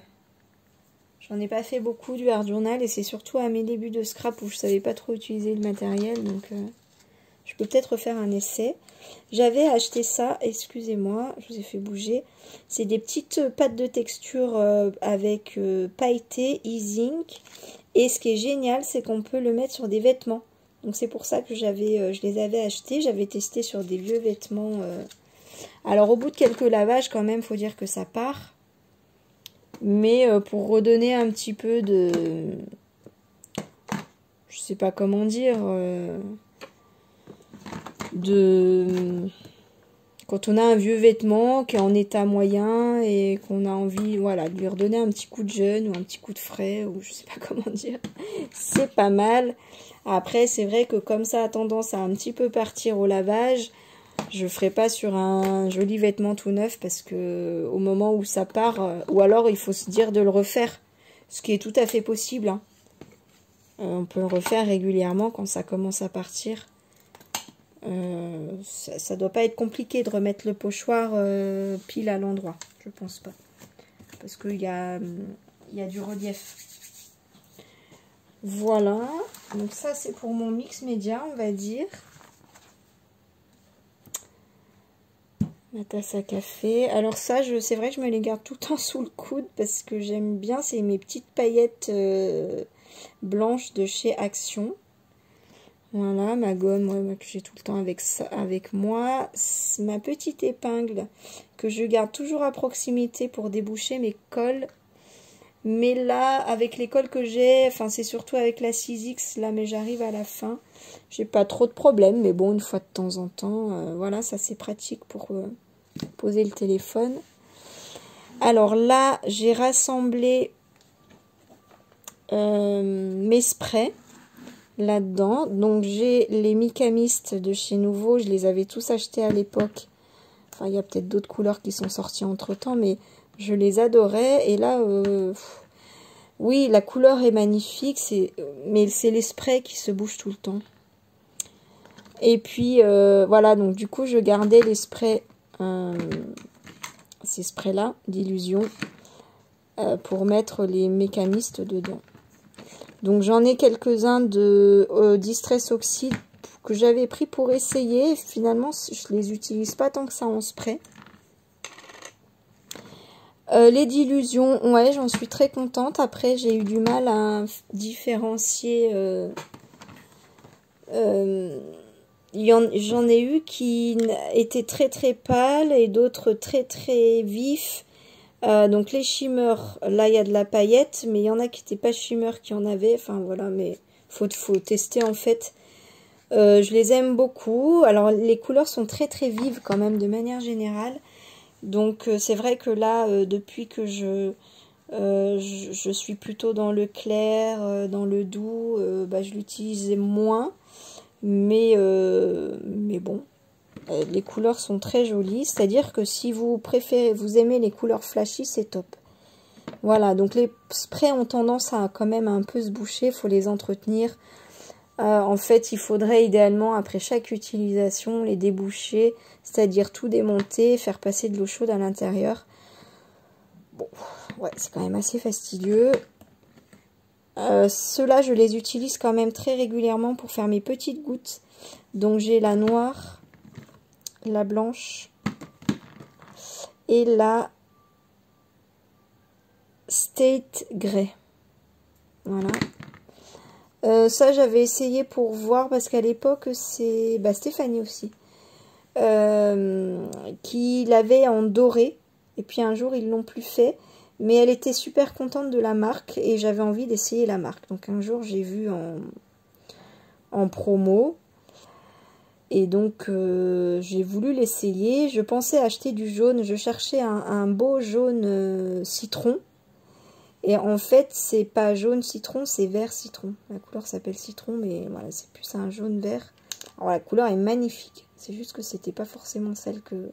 Speaker 1: j'en ai pas fait beaucoup du art journal et c'est surtout à mes débuts de scrap où je savais pas trop utiliser le matériel, donc je peux peut-être refaire un essai. J'avais acheté ça, excusez-moi, je vous ai fait bouger. C'est des petites pâtes de texture avec pailleté, e-zinc. Et ce qui est génial, c'est qu'on peut le mettre sur des vêtements. Donc c'est pour ça que je les avais achetés. J'avais testé sur des vieux vêtements. Alors au bout de quelques lavages quand même, faut dire que ça part. Mais pour redonner un petit peu de... Je sais pas comment dire... Quand on a un vieux vêtement qui est en état moyen et qu'on a envie, voilà, de lui redonner un petit coup de jeune ou un petit coup de frais, ou je sais pas comment dire, c'est pas mal. Après, c'est vrai que comme ça a tendance à un petit peu partir au lavage, je ferai pas sur un joli vêtement tout neuf parce que au moment où ça part, ou alors il faut se dire de le refaire, ce qui est tout à fait possible, hein. On peut le refaire régulièrement quand ça commence à partir. Ça doit pas être compliqué de remettre le pochoir pile à l'endroit, je pense pas, parce qu'il y a du relief. Voilà, donc ça c'est pour mon mix média, on va dire. Ma tasse à café. Alors ça, c'est vrai que je me les garde tout le temps sous le coude parce que j'aime bien, c'est mes petites paillettes blanches de chez Action. Voilà, ma gomme, moi, que j'ai tout le temps avec moi. Ma petite épingle que je garde toujours à proximité pour déboucher mes cols. Mais là, avec l'école que j'ai, enfin c'est surtout avec la 6X, là, mais j'arrive à la fin. J'ai pas trop de problèmes, mais bon, une fois de temps en temps, voilà, ça c'est pratique pour poser le téléphone. Alors là, j'ai rassemblé mes sprays là-dedans. Donc j'ai les Micamistes de chez Nouveau, je les avais tous achetés à l'époque. Enfin, il y a peut-être d'autres couleurs qui sont sorties entre-temps, mais je les adorais. Et là, oui, la couleur est magnifique, mais c'est les sprays qui se bougent tout le temps. Et puis, voilà, donc du coup, je gardais les sprays, ces sprays-là d'illusion, pour mettre les Mécamistes dedans. Donc, j'en ai quelques-uns de Distress Oxide que j'avais pris pour essayer. Finalement, je les utilise pas tant que ça en spray. Les d'illusion, ouais, j'en suis très contente. Après, j'ai eu du mal à différencier. J'en ai eu qui étaient très très pâles et d'autres très très vifs. Donc les shimmer, là il y a de la paillette, mais il y en a qui n'étaient pas shimmer qui en avaient. Enfin voilà, mais faut tester en fait. Je les aime beaucoup. Alors les couleurs sont très très vives quand même de manière générale. Donc c'est vrai que là, depuis que je suis plutôt dans le clair, dans le doux, bah, je l'utilise moins. Mais bon, les couleurs sont très jolies. C'est-à-dire que si vous aimez les couleurs flashy, c'est top. Voilà, donc les sprays ont tendance à quand même un peu se boucher. Il faut les entretenir. En fait, il faudrait idéalement, après chaque utilisation, les déboucher. C'est-à-dire tout démonter, faire passer de l'eau chaude à l'intérieur. Bon, ouais, c'est quand même assez fastidieux. Ceux-là, je les utilise quand même très régulièrement pour faire mes petites gouttes. Donc j'ai la noire, la blanche et la State Grey. Voilà. Ça, j'avais essayé pour voir parce qu'à l'époque, c'est Stéphanie aussi qui l'avait en doré. Et puis un jour, ils l'ont plus fait. Mais elle était super contente de la marque et j'avais envie d'essayer la marque. Donc un jour, j'ai vu en promo. Et donc, j'ai voulu l'essayer. Je pensais acheter du jaune. Je cherchais un beau jaune citron. Et en fait, c'est pas jaune citron, c'est vert citron. La couleur s'appelle citron, mais voilà, c'est plus un jaune vert. Alors, la couleur est magnifique. C'est juste que c'était pas forcément celle que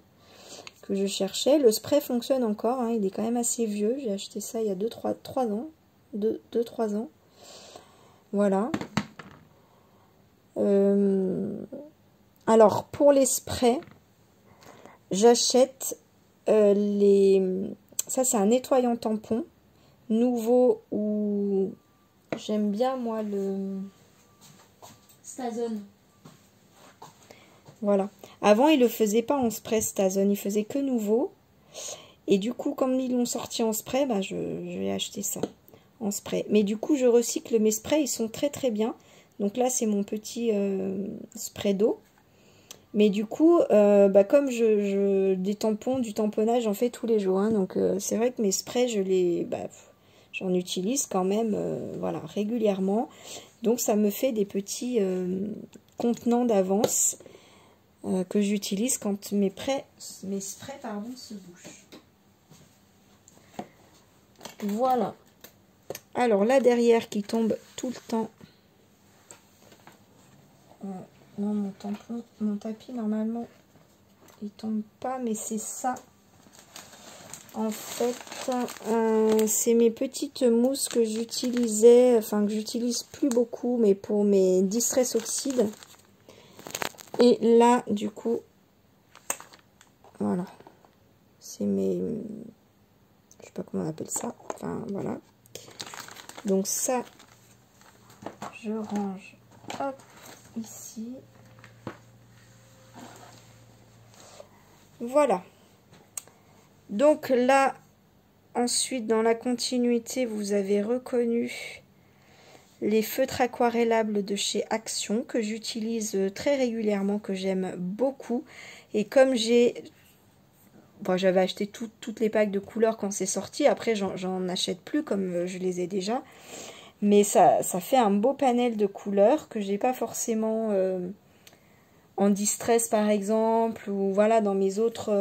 Speaker 1: je cherchais. Le spray fonctionne encore, hein, il est quand même assez vieux. J'ai acheté ça il y a 3 ans. 2-3 ans. Voilà. Alors, pour les sprays, j'achète ça, c'est un nettoyant tampon. Nouveau ou... J'aime bien, moi, le... Stazone. Voilà. Avant, ils le faisaient pas en spray Stazone, ils faisaient que Nouveau. Et du coup, comme ils l'ont sorti en spray, bah, je vais acheter ça en spray. Mais du coup, je recycle mes sprays, ils sont très très bien. Donc là, c'est mon petit spray d'eau. Mais du coup, bah, comme des tampons, du tamponnage, j'en fais tous les jours. Hein, donc c'est vrai que mes sprays, j'en utilise quand même voilà, régulièrement. Donc ça me fait des petits contenants d'avance que j'utilise quand mes sprays se bouchent. Voilà. Alors là derrière qui tombe tout le temps. Non, mon tapis normalement il tombe pas, mais c'est ça. En fait, c'est mes petites mousses que j'utilisais, enfin que j'utilise plus beaucoup, mais pour mes Distress Oxide. Et là, du coup, voilà, c'est je sais pas comment on appelle ça, enfin voilà. Donc ça, je range, hop, ici. Voilà. Donc là, ensuite, dans la continuité, vous avez reconnu les feutres aquarellables de chez Action que j'utilise très régulièrement, que j'aime beaucoup. Et comme j'ai bon, j'avais acheté toutes les packs de couleurs quand c'est sorti. Après, j'en achète plus comme je les ai déjà. Mais ça fait un beau panel de couleurs que j'ai pas forcément en distress par exemple, ou voilà, dans mes autres,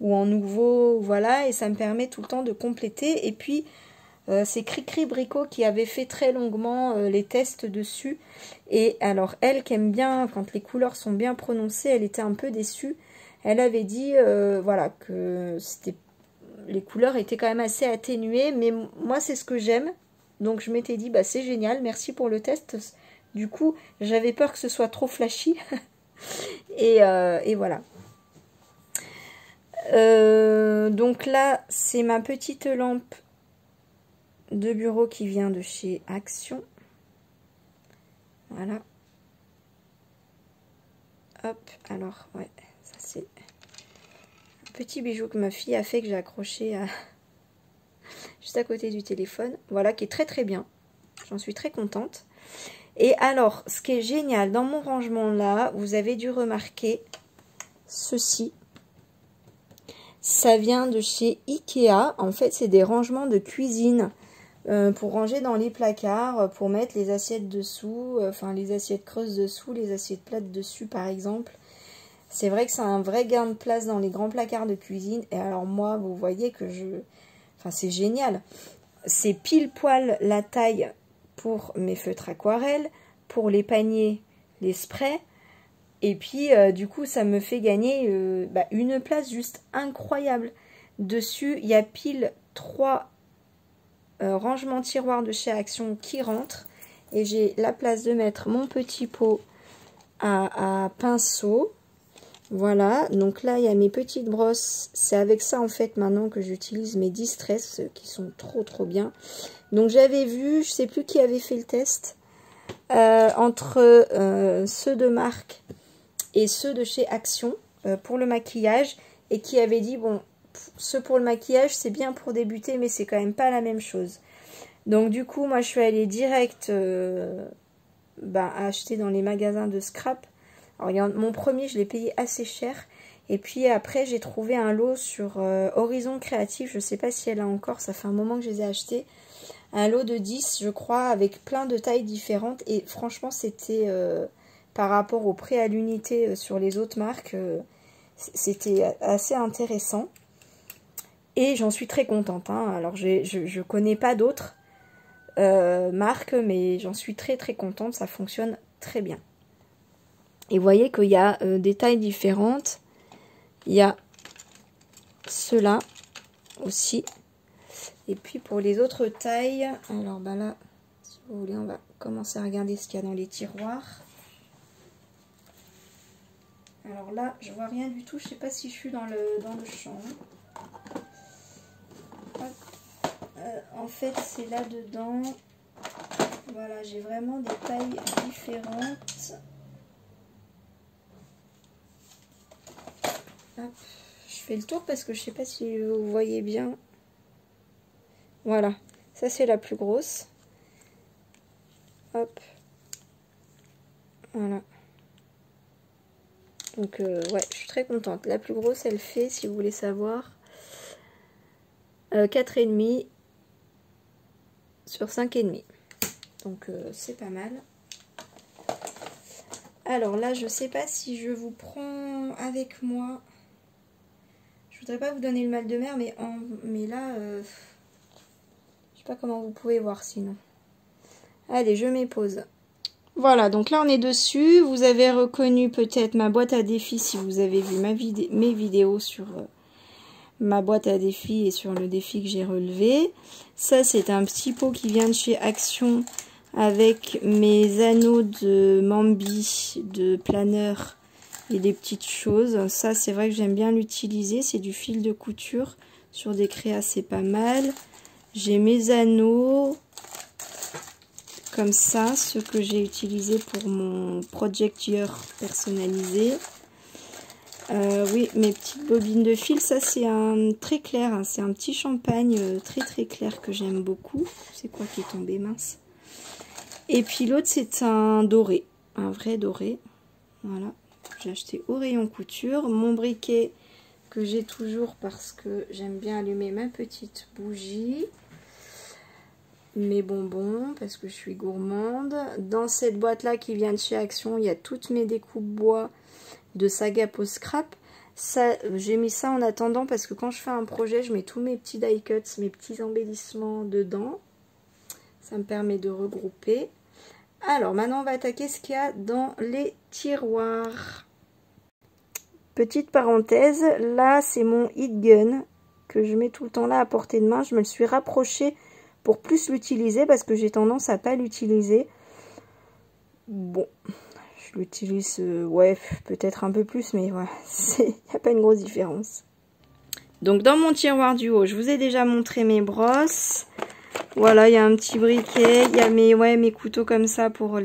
Speaker 1: ou en nouveau, voilà. Et ça me permet tout le temps de compléter. Et puis, c'est Cricri Bricot qui avait fait très longuement les tests dessus. Et alors, elle qui aime bien, quand les couleurs sont bien prononcées, elle était un peu déçue. Elle avait dit, voilà, que les couleurs étaient quand même assez atténuées. Mais moi, c'est ce que j'aime. Donc, je m'étais dit, bah, c'est génial, merci pour le test. Du coup, j'avais peur que ce soit trop flashy. et voilà. Donc là, c'est ma petite lampe de bureau qui vient de chez Action. Voilà. Hop, alors, ouais, ça c'est un petit bijou que ma fille a fait, que j'ai accroché juste à côté du téléphone. Voilà, qui est très très bien. J'en suis très contente. Et alors, ce qui est génial dans mon rangement là, vous avez dû remarquer ceci. Ça vient de chez Ikea. En fait, c'est des rangements de cuisine. Pour ranger dans les placards, pour mettre les assiettes dessous, enfin les assiettes creuses dessous, les assiettes plates dessus par exemple. C'est vrai que c'est un vrai gain de place dans les grands placards de cuisine. Et alors moi, vous voyez que enfin c'est génial. C'est pile poil la taille pour mes feutres aquarelles, pour les paniers, les sprays. Et puis du coup, ça me fait gagner une place juste incroyable. Dessus, il y a pile 3 rangement tiroir de chez Action qui rentre et j'ai la place de mettre mon petit pot à pinceau. Voilà, donc là il y a mes petites brosses, c'est avec ça en fait maintenant que j'utilise mes Distress qui sont trop bien. Donc j'avais vu, je sais plus qui avait fait le test, entre ceux de marque et ceux de chez Action pour le maquillage, et qui avait dit bon, ceux pour le maquillage, c'est bien pour débuter, mais c'est quand même pas la même chose. Donc du coup, moi, je suis allée direct acheter dans les magasins de scrap. Alors, mon premier, je l'ai payé assez cher. Et puis après, j'ai trouvé un lot sur Horizon Créatif. Je sais pas si elle a encore, ça fait un moment que je les ai achetés. Un lot de 10, je crois, avec plein de tailles différentes. Et franchement, c'était, par rapport au prix à l'unité sur les autres marques, c'était assez intéressant. Et j'en suis très contente. Hein. Alors, je connais pas d'autres marques, mais j'en suis très contente. Ça fonctionne très bien. Et vous voyez qu'il y a des tailles différentes. Il y a ceux-là aussi. Et puis, pour les autres tailles, alors là, si vous voulez, on va commencer à regarder ce qu'il y a dans les tiroirs. Alors là, je vois rien du tout. Je sais pas si je suis dans le champ. En fait, c'est là-dedans. Voilà, j'ai vraiment des tailles différentes. Hop, je fais le tour parce que je sais pas si vous voyez bien. Voilà, ça c'est la plus grosse. Hop. Voilà. Donc, ouais, je suis très contente. La plus grosse, elle fait, si vous voulez savoir, 4,5 sur 5,5. Donc, c'est pas mal. Alors là, je sais pas si je vous prends avec moi. Je voudrais pas vous donner le mal de mer, mais là, je sais pas comment vous pouvez voir sinon. Allez, je mets pause. Voilà, donc là on est dessus. Vous avez reconnu peut-être ma boîte à défis si vous avez vu mes vidéos sur ma boîte à défis et sur le défi que j'ai relevé. Ça, c'est un petit pot qui vient de chez Action avec mes anneaux de Mambi, de planeur et des petites choses. Ça, c'est vrai que j'aime bien l'utiliser. C'est du fil de couture. Sur des créas, c'est pas mal. J'ai mes anneaux comme ça, ceux que j'ai utilisés pour mon Project Year personnalisé. Oui, mes petites bobines de fil, ça c'est un très clair, hein, c'est un petit champagne très clair que j'aime beaucoup. C'est quoi qui est tombé, mince. Et puis l'autre c'est un doré, un vrai doré. Voilà, j'ai acheté au rayon couture. Mon briquet que j'ai toujours parce que j'aime bien allumer ma petite bougie. Mes bonbons parce que je suis gourmande. Dans cette boîte là qui vient de chez Action, il y a toutes mes découpes bois de Saga Post Scrap. Ça, j'ai mis ça en attendant parce que quand je fais un projet, je mets tous mes petits die cuts, mes petits embellissements dedans. Ça me permet de regrouper. Alors maintenant on va attaquer ce qu'il y a dans les tiroirs. Petite parenthèse, là c'est mon heat gun que je mets tout le temps là à portée de main. Je me le suis rapproché pour plus l'utiliser parce que j'ai tendance à pas l'utiliser. Bon, je l'utilise, ouais, peut-être un peu plus, mais ouais, il n'y a pas une grosse différence. Donc dans mon tiroir du haut, je vous ai déjà montré mes brosses. Voilà, il y a un petit briquet, il y a mes couteaux comme ça pour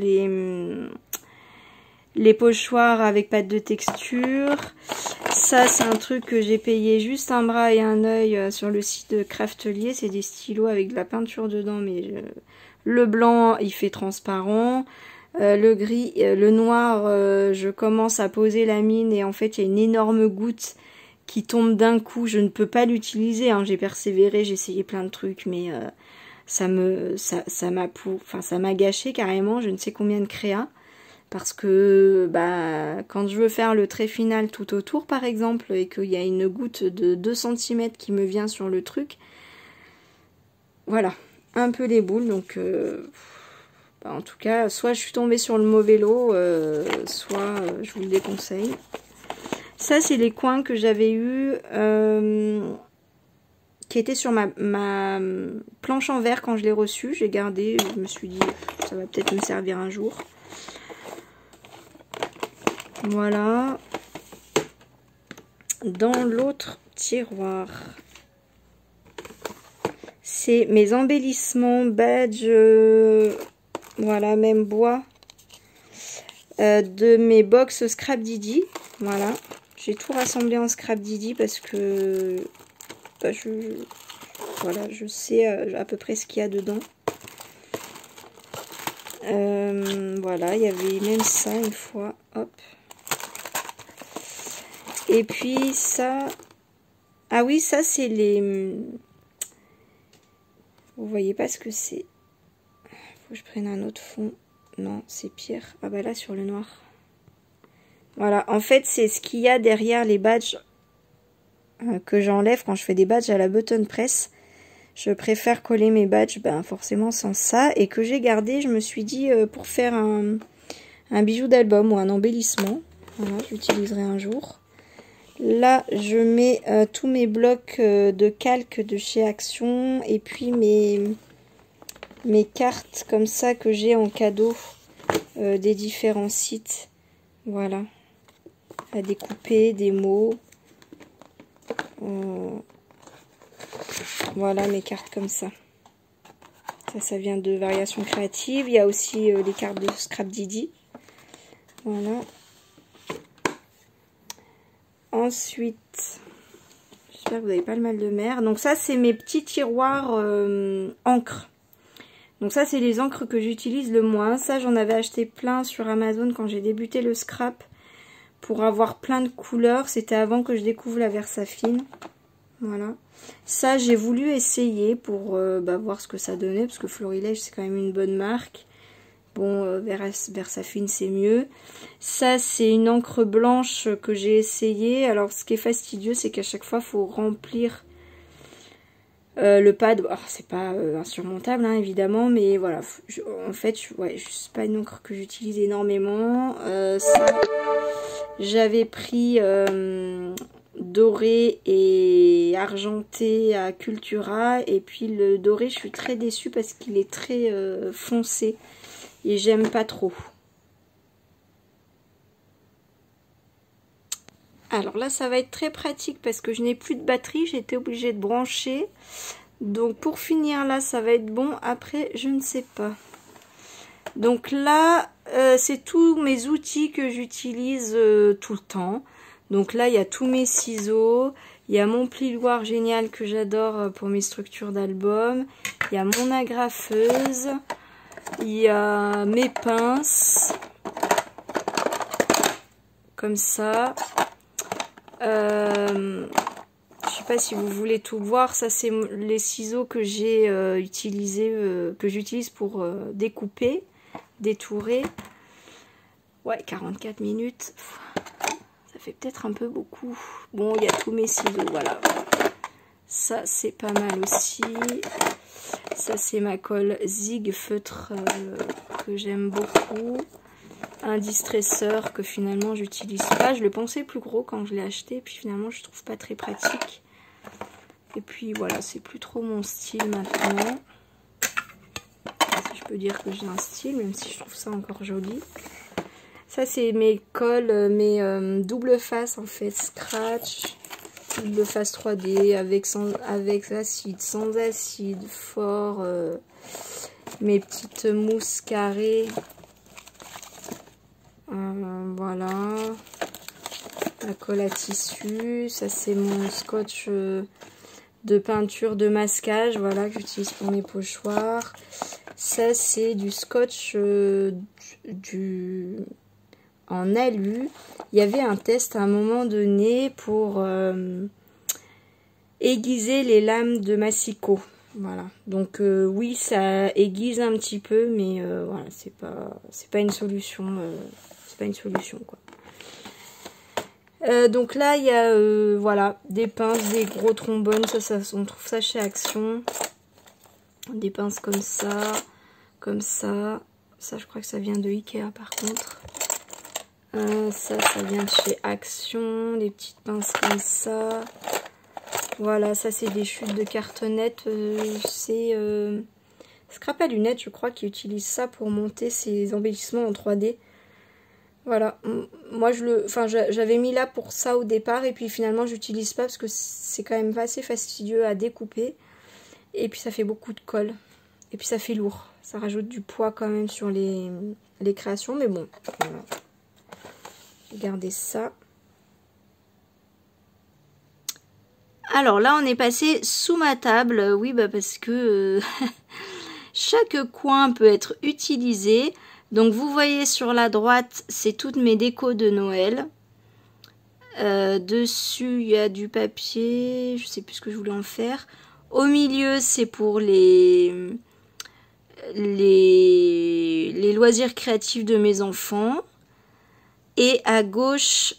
Speaker 1: les pochoirs avec pâte de texture. Ça, c'est un truc que j'ai payé juste un bras et un œil sur le site de Craftelier. C'est des stylos avec de la peinture dedans, mais le blanc, il fait transparent. Le gris, le noir, je commence à poser la mine et en fait, il y a une énorme goutte qui tombe d'un coup. Je ne peux pas l'utiliser, hein. J'ai persévéré, j'ai essayé plein de trucs, mais ça m'a gâché carrément. Je ne sais combien de créa. Parce que quand je veux faire le trait final tout autour par exemple et qu'il y a une goutte de 2 cm qui me vient sur le truc, voilà, un peu les boules. Donc en tout cas, soit je suis tombée sur le mauvais lot, soit je vous le déconseille. Ça c'est les coins que j'avais eu qui étaient sur ma planche en verre quand je l'ai reçu. J'ai gardé, je me suis dit ça va peut-être me servir un jour. Voilà. Dans l'autre tiroir, c'est mes embellissements, badges, voilà, même bois, de mes box Scrap Didi. Voilà. J'ai tout rassemblé en Scrap Didi parce que voilà, je sais à peu près ce qu'il y a dedans. Voilà, il y avait même ça une fois. Hop. Et puis ça... Ah oui, ça c'est les... Vous voyez pas ce que c'est. Faut que je prenne un autre fond. Non, c'est pire. Ah bah là sur le noir. Voilà, en fait c'est ce qu'il y a derrière les badges que j'enlève quand je fais des badges à la button press. Je préfère coller mes badges forcément sans ça. Et que j'ai gardé, je me suis dit pour faire un bijou d'album ou un embellissement. Voilà, j'utiliserai un jour. Là, je mets tous mes blocs de calque de chez Action et puis mes cartes comme ça que j'ai en cadeau des différents sites. Voilà, à découper, des mots. Voilà mes cartes comme ça. Ça vient de Variations Créatives. Il y a aussi les cartes de Scrap Didi. Voilà. Ensuite, j'espère que vous n'avez pas le mal de mer. Donc ça, c'est mes petits tiroirs encre. Donc ça, c'est les encres que j'utilise le moins. Ça, j'en avais acheté plein sur Amazon quand j'ai débuté le scrap pour avoir plein de couleurs. C'était avant que je découvre la Versafine. Voilà. Ça, j'ai voulu essayer pour voir ce que ça donnait parce que Florilège, c'est quand même une bonne marque. Bon, Versafine, c'est mieux. Ça, c'est une encre blanche que j'ai essayé. Alors, ce qui est fastidieux, c'est qu'à chaque fois, il faut remplir le pad. Alors, c'est pas insurmontable, hein, évidemment, mais voilà. En fait, c'est pas une encre que j'utilise énormément. Ça, j'avais pris doré et argenté à Cultura. Et puis, le doré, je suis très déçue parce qu'il est très foncé. Et j'aime pas trop. Alors là, ça va être très pratique parce que je n'ai plus de batterie. J'ai été obligée de brancher. Donc pour finir là, ça va être bon. Après, je ne sais pas. Donc là, c'est tous mes outils que j'utilise tout le temps. Donc là, il y a tous mes ciseaux. Il y a mon plioir génial que j'adore pour mes structures d'album. Il y a mon agrafeuse. Il y a mes pinces, comme ça. Je sais pas si vous voulez tout voir. Ça, c'est les ciseaux que j'ai utilisés, que j'utilise pour découper, détourer. Ouais, 44 minutes. Ça fait peut-être un peu beaucoup. Bon, il y a tous mes ciseaux, voilà. Ça, c'est pas mal aussi. Ça, c'est ma colle Zig feutre que j'aime beaucoup. Un distresseur que finalement j'utilise pas. Je le pensais plus gros quand je l'ai acheté, puis finalement je trouve pas très pratique. Et puis voilà, c'est plus trop mon style maintenant. Si je peux dire que j'ai un style, même si je trouve ça encore joli. Ça, c'est mes colles, mes double face en fait, scratch, double face 3D avec acide, sans acide, fort, mes petites mousses carrées. Voilà, la colle à tissu. Ça, c'est mon scotch de peinture de masquage, voilà, que j'utilise pour mes pochoirs. Ça, c'est du scotch en alu. Il y avait un test à un moment donné pour aiguiser les lames de massicot. Voilà, donc oui, ça aiguise un petit peu, mais voilà, c'est pas une solution. C'est pas une solution, quoi. Donc là, il y a voilà, des pinces, des gros trombones. Ça, on trouve ça chez Action. Des pinces comme ça, comme ça. Ça, je crois que ça vient de Ikea, par contre. Ça vient de chez Action. Les petites pinces comme ça. Voilà, ça, c'est des chutes de cartonnettes. C'est Scrap à lunettes, je crois, qui utilise ça pour monter ses embellissements en 3D. Voilà, moi j'avais mis là pour ça au départ et puis finalement j'utilise pas parce que c'est quand même assez fastidieux à découper et puis ça fait beaucoup de colle et puis ça fait lourd, ça rajoute du poids quand même sur les créations, mais bon, voilà. Regardez ça. Alors là on est passé sous ma table, oui bah parce que chaque coin peut être utilisé. Donc vous voyez sur la droite, c'est toutes mes décos de Noël. Dessus, il y a du papier, je sais plus ce que je voulais en faire. Au milieu, c'est pour les loisirs créatifs de mes enfants. Et à gauche,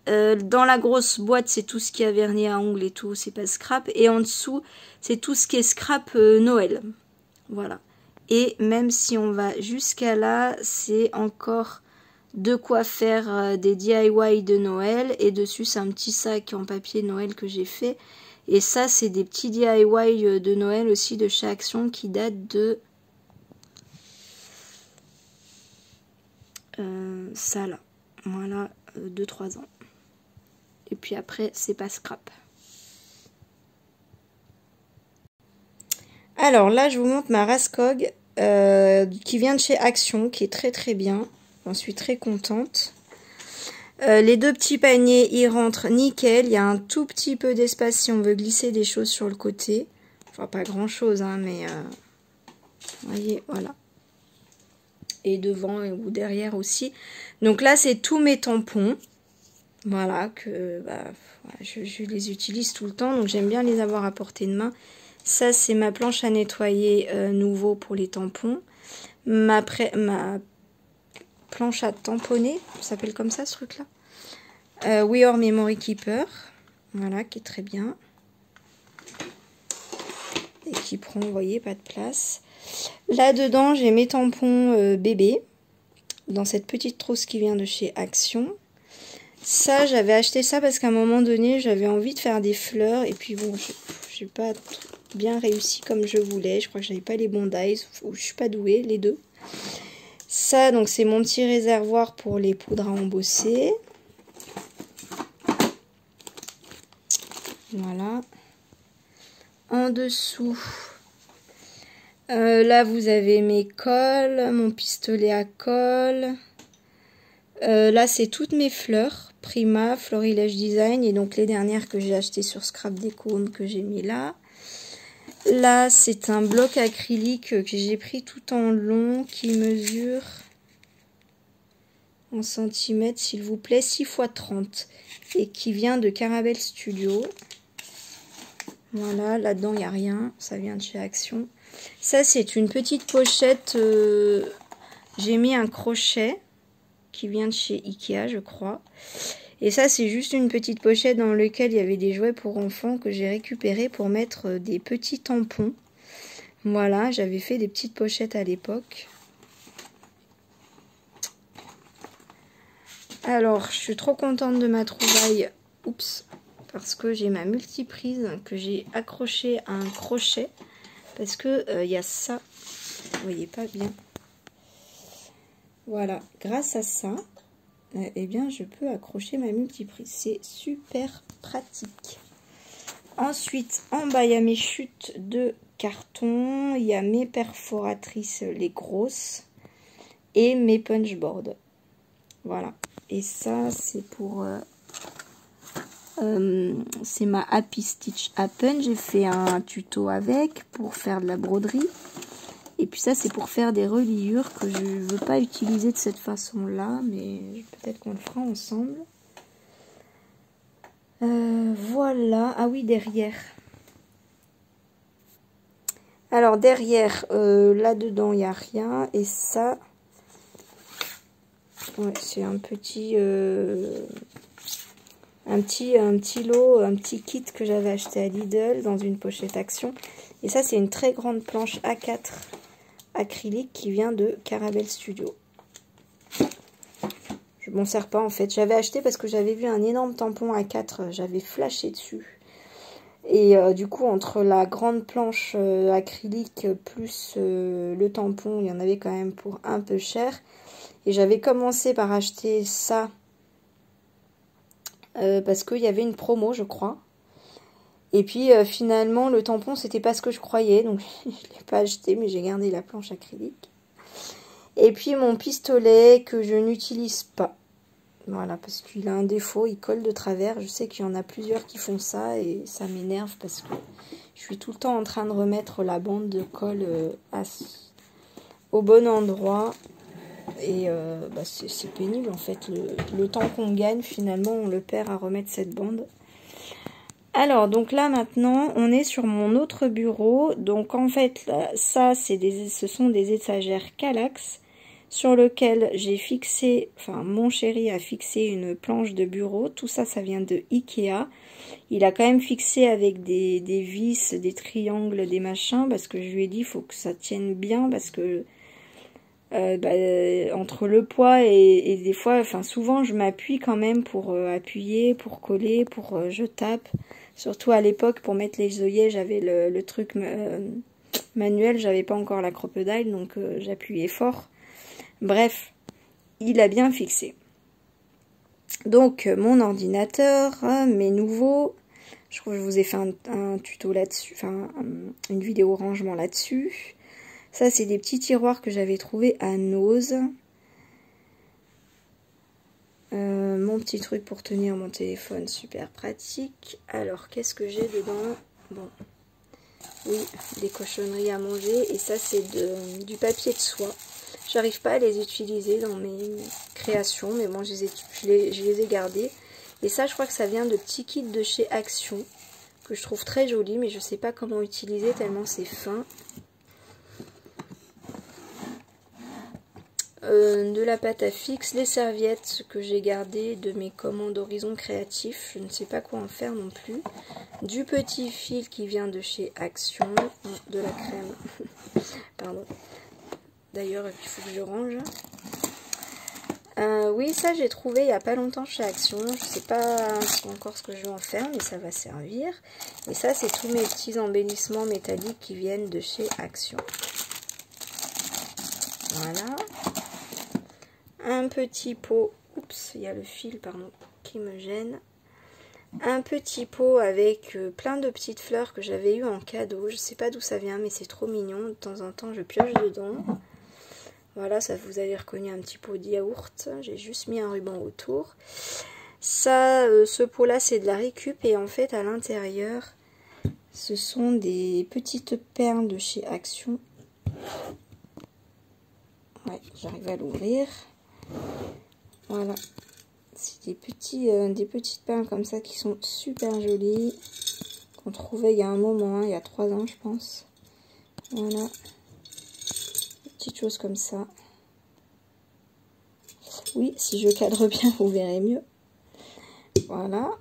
Speaker 1: dans la grosse boîte, c'est tout ce qui a vernis à ongles et tout, c'est pas scrap. Et en dessous, c'est tout ce qui est scrap Noël. Voilà. Et même si on va jusqu'à là, c'est encore de quoi faire des DIY de Noël. Et dessus, c'est un petit sac en papier Noël que j'ai fait. Et ça, c'est des petits DIY de Noël aussi de chez Action qui datent de... ça là. Voilà, 2-3 ans. Et puis après, c'est pas scrap. Alors là, je vous montre ma Raskog qui vient de chez Action, qui est très très bien. J'en suis très contente. Les deux petits paniers, ils rentrent nickel. Il y a un tout petit peu d'espace si on veut glisser des choses sur le côté. Enfin, pas grand chose, hein, mais vous voyez, voilà. Et devant ou derrière aussi. Donc là, c'est tous mes tampons. Voilà, que bah, je les utilise tout le temps. Donc j'aime bien les avoir à portée de main. Ça, c'est ma planche à nettoyer nouveau pour les tampons. Ma planche à tamponner, ça s'appelle comme ça ce truc-là. We Are Memory Keeper. Voilà, qui est très bien. Et qui prend, vous voyez, pas de place. Là-dedans, j'ai mes tampons bébés. Dans cette petite trousse qui vient de chez Action. Ça, j'avais acheté ça parce qu'à un moment donné, j'avais envie de faire des fleurs. Et puis bon, j'ai pas bien réussi comme je voulais. Je crois que j'avais pas les bons dies. Ou je suis pas douée, les deux. Ça, donc c'est mon petit réservoir pour les poudres à embosser. Voilà. En dessous, là vous avez mes colles, mon pistolet à colle. Là c'est toutes mes fleurs. Prima, Florilège Design. Et donc les dernières que j'ai achetées sur Scrap Déco que j'ai mis là. Là, c'est un bloc acrylique que j'ai pris tout en long qui mesure... en centimètres, s'il vous plaît, 6 x 30 et qui vient de Caramel Studio. Voilà, là-dedans, il n'y a rien. Ça vient de chez Action. Ça, c'est une petite pochette. J'ai mis un crochet qui vient de chez Ikea, je crois. Et ça, c'est juste une petite pochette dans laquelle il y avait des jouets pour enfants que j'ai récupéré pour mettre des petits tampons. Voilà, j'avais fait des petites pochettes à l'époque. Alors, je suis trop contente de ma trouvaille. Oups, parce que j'ai ma multiprise que j'ai accrochée à un crochet. Parce que y a ça, vous voyez pas bien. Voilà, grâce à ça, eh bien, je peux accrocher ma multiprise. C'est super pratique. Ensuite, en bas, il y a mes chutes de carton. Il y a mes perforatrices, les grosses. Et mes punchboards. Voilà. Et ça, c'est pour... c'est ma Happy Stitch Happen. J'ai fait un tuto avec pour faire de la broderie. Et puis ça, c'est pour faire des reliures que je ne veux pas utiliser de cette façon-là. Mais peut-être qu'on le fera ensemble. Voilà. Ah oui, derrière. Alors, derrière, là-dedans, il n'y a rien. Et ça... Ouais, c'est un petit lot, un petit kit que j'avais acheté à Lidl dans une pochette Action. Et ça, c'est une très grande planche A4 acrylique qui vient de Caramel Studio. Je m'en sers pas en fait. J'avais acheté parce que j'avais vu un énorme tampon A4, j'avais flashé dessus. Et du coup, entre la grande planche acrylique plus le tampon, il y en avait quand même pour un peu cher. Et j'avais commencé par acheter ça parce qu'il y avait une promo, je crois. Et puis finalement, le tampon, c'était pas ce que je croyais. Donc je ne l'ai pas acheté, mais j'ai gardé la planche acrylique. Et puis mon pistolet que je n'utilise pas. Voilà, parce qu'il a un défaut, il colle de travers. Je sais qu'il y en a plusieurs qui font ça et ça m'énerve parce que je suis tout le temps en train de remettre la bande de colle au bon endroit. Et c'est pénible en fait, le temps qu'on gagne finalement on le perd à remettre cette bande. Alors donc là maintenant on est sur mon autre bureau. Donc en fait là, ça ce sont des étagères Kallax sur lequel j'ai fixé, enfin mon chéri a fixé une planche de bureau. Tout ça, ça vient de Ikea. Il a quand même fixé avec des vis, des triangles, des machins parce que je lui ai dit il faut que ça tienne bien parce que entre le poids et des fois, enfin souvent je m'appuie quand même pour appuyer, pour coller, pour je tape. Surtout à l'époque pour mettre les œillets, j'avais le truc manuel, j'avais pas encore la crocodile donc j'appuyais fort. Bref, il a bien fixé. Donc mon ordinateur, mes nouveaux, je crois que je vous ai fait un tuto là-dessus, enfin une vidéo rangement là-dessus. Ça, c'est des petits tiroirs que j'avais trouvés à Nose. Mon petit truc pour tenir mon téléphone, super pratique. Alors, qu'est-ce que j'ai dedans? Bon, oui, des cochonneries à manger. Et ça, c'est du papier de soie. J'arrive pas à les utiliser dans mes créations, mais bon, je les ai gardés. Et ça, je crois que ça vient de petits kits de chez Action, que je trouve très joli, mais je sais pas comment utiliser tellement c'est fin. De la pâte à fixe, les serviettes que j'ai gardées de mes commandes Horizon Créatif, je ne sais pas quoi en faire non plus, du petit fil qui vient de chez Action, de la crème, pardon, d'ailleurs il faut que je range. Oui, ça j'ai trouvé il n'y a pas longtemps chez Action, je ne sais pas encore ce que je vais en faire, mais ça va servir. Et ça c'est tous mes petits embellissements métalliques qui viennent de chez Action. Voilà. Un petit pot, oups, il y a le fil, pardon, qui me gêne. Un petit pot avec plein de petites fleurs que j'avais eu en cadeau. Je sais pas d'où ça vient, mais c'est trop mignon. De temps en temps, je pioche dedans. Voilà, ça vous avez reconnu un petit pot de yaourt. J'ai juste mis un ruban autour. Ça, ce pot-là, c'est de la récup. Et en fait, à l'intérieur, ce sont des petites perles de chez Action. Ouais, j'arrive à l'ouvrir. Voilà. C'est des petits pains comme ça qui sont super jolis. Qu'on trouvait il y a un moment, hein, il y a 3 ans je pense. Voilà. Des petites choses comme ça. Oui, si je cadre bien, vous verrez mieux. Voilà.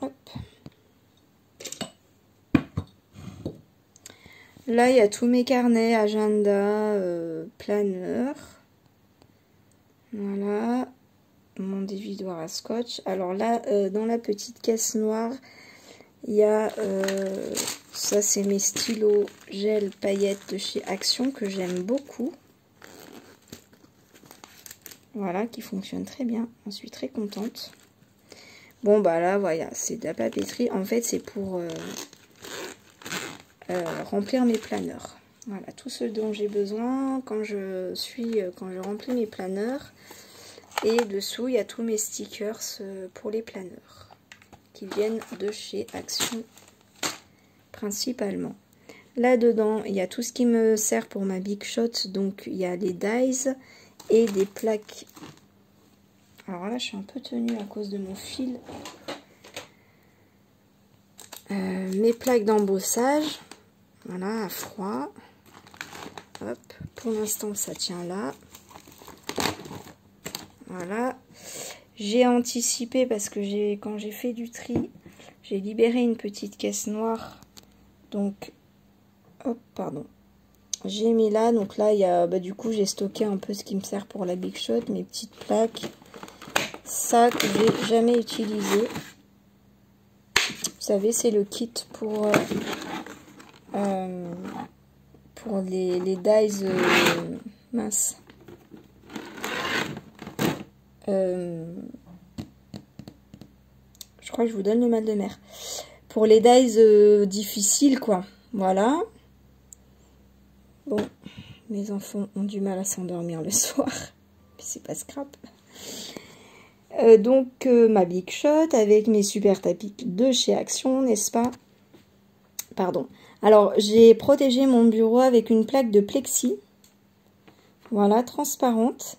Speaker 1: Hop. Là, il y a tous mes carnets, agenda, planeur. Voilà. Mon dévidoir à scotch. Alors là, dans la petite caisse noire, il y a... ça, c'est mes stylos gel paillettes de chez Action que j'aime beaucoup. Voilà, qui fonctionne très bien. J'en suis très contente. Bon, bah là, voilà, c'est de la papeterie. En fait, c'est pour remplir mes planeurs. Voilà, tout ce dont j'ai besoin quand je remplis mes planeurs. Et dessous, il y a tous mes stickers pour les planeurs. Qui viennent de chez Action, principalement. Là-dedans, il y a tout ce qui me sert pour ma Big Shot. Donc, il y a les dies et des plaques. Alors là, je suis un peu tenue à cause de mon fil. Mes plaques d'embossage. Voilà, à froid. Hop, pour l'instant, ça tient là. Voilà. J'ai anticipé parce que quand j'ai fait du tri, j'ai libéré une petite caisse noire. Donc, hop, pardon. J'ai mis là, donc là, il y a, du coup, j'ai stocké un peu ce qui me sert pour la Big Shot, mes petites plaques. Ça, que j'ai jamais utilisé. Vous savez, c'est le kit pour les dies minces. Je crois que je vous donne le mal de mer. Pour les dies difficiles, quoi. Voilà. Bon, mes enfants ont du mal à s'endormir le soir. Puis c'est pas scrap. Donc, ma Big Shot avec mes super tapis de chez Action, n'est-ce pas? Pardon. Alors, j'ai protégé mon bureau avec une plaque de plexi. Voilà, transparente.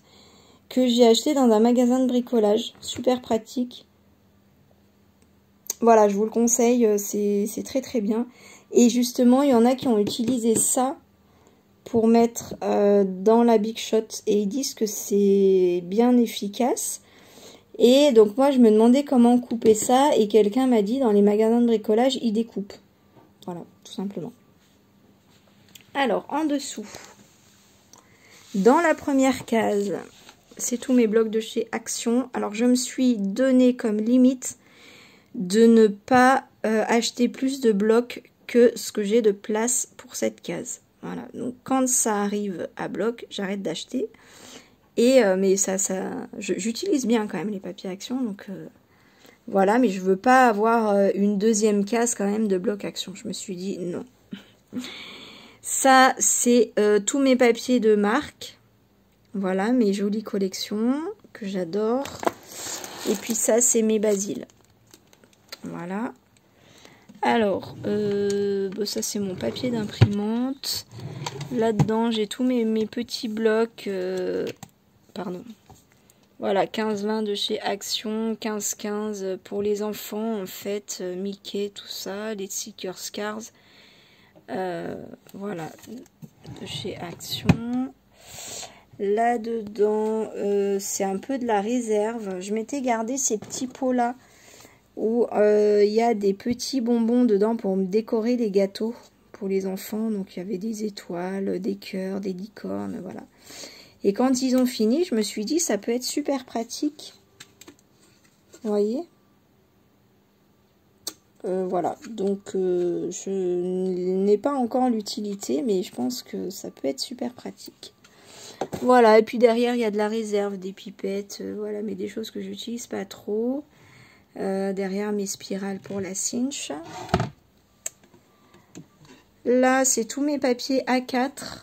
Speaker 1: Que j'ai acheté dans un magasin de bricolage. Super pratique. Voilà, je vous le conseille. C'est très très bien. Et justement, il y en a qui ont utilisé ça pour mettre dans la Big Shot. Et ils disent que c'est bien efficace. Et donc moi je me demandais comment couper ça et quelqu'un m'a dit dans les magasins de bricolage ils découpent. Voilà, tout simplement. Alors en dessous, dans la première case, c'est tous mes blocs de chez Action. Alors je me suis donné comme limite de ne pas acheter plus de blocs que ce que j'ai de place pour cette case. Voilà, donc quand ça arrive à bloc, j'arrête d'acheter. Et mais j'utilise bien quand même les papiers Action, donc voilà, mais je veux pas avoir une deuxième case quand même de bloc Action. Je me suis dit non. Ça, c'est tous mes papiers de marque. Voilà, mes jolies collections que j'adore. Et puis ça, c'est mes basiles. Voilà. Alors, ça c'est mon papier d'imprimante. Là-dedans, j'ai tous mes petits blocs. Pardon. Voilà, 15-20 de chez Action, 15-15 pour les enfants, en fait, Mickey, tout ça, les stickers Cars. Voilà, de chez Action. Là-dedans, c'est un peu de la réserve. Je m'étais gardé ces petits pots-là où il y a des petits bonbons dedans pour me décorer les gâteaux pour les enfants. Donc, il y avait des étoiles, des cœurs, des licornes, voilà. Et quand ils ont fini, je me suis dit, ça peut être super pratique. Vous voyez? Voilà. Donc, je n'ai pas encore l'utilité, mais je pense que ça peut être super pratique. Voilà. Et puis derrière, il y a de la réserve, des pipettes, voilà, mais des choses que j'utilise pas trop. Derrière, mes spirales pour la cinch. Là, c'est tous mes papiers A4.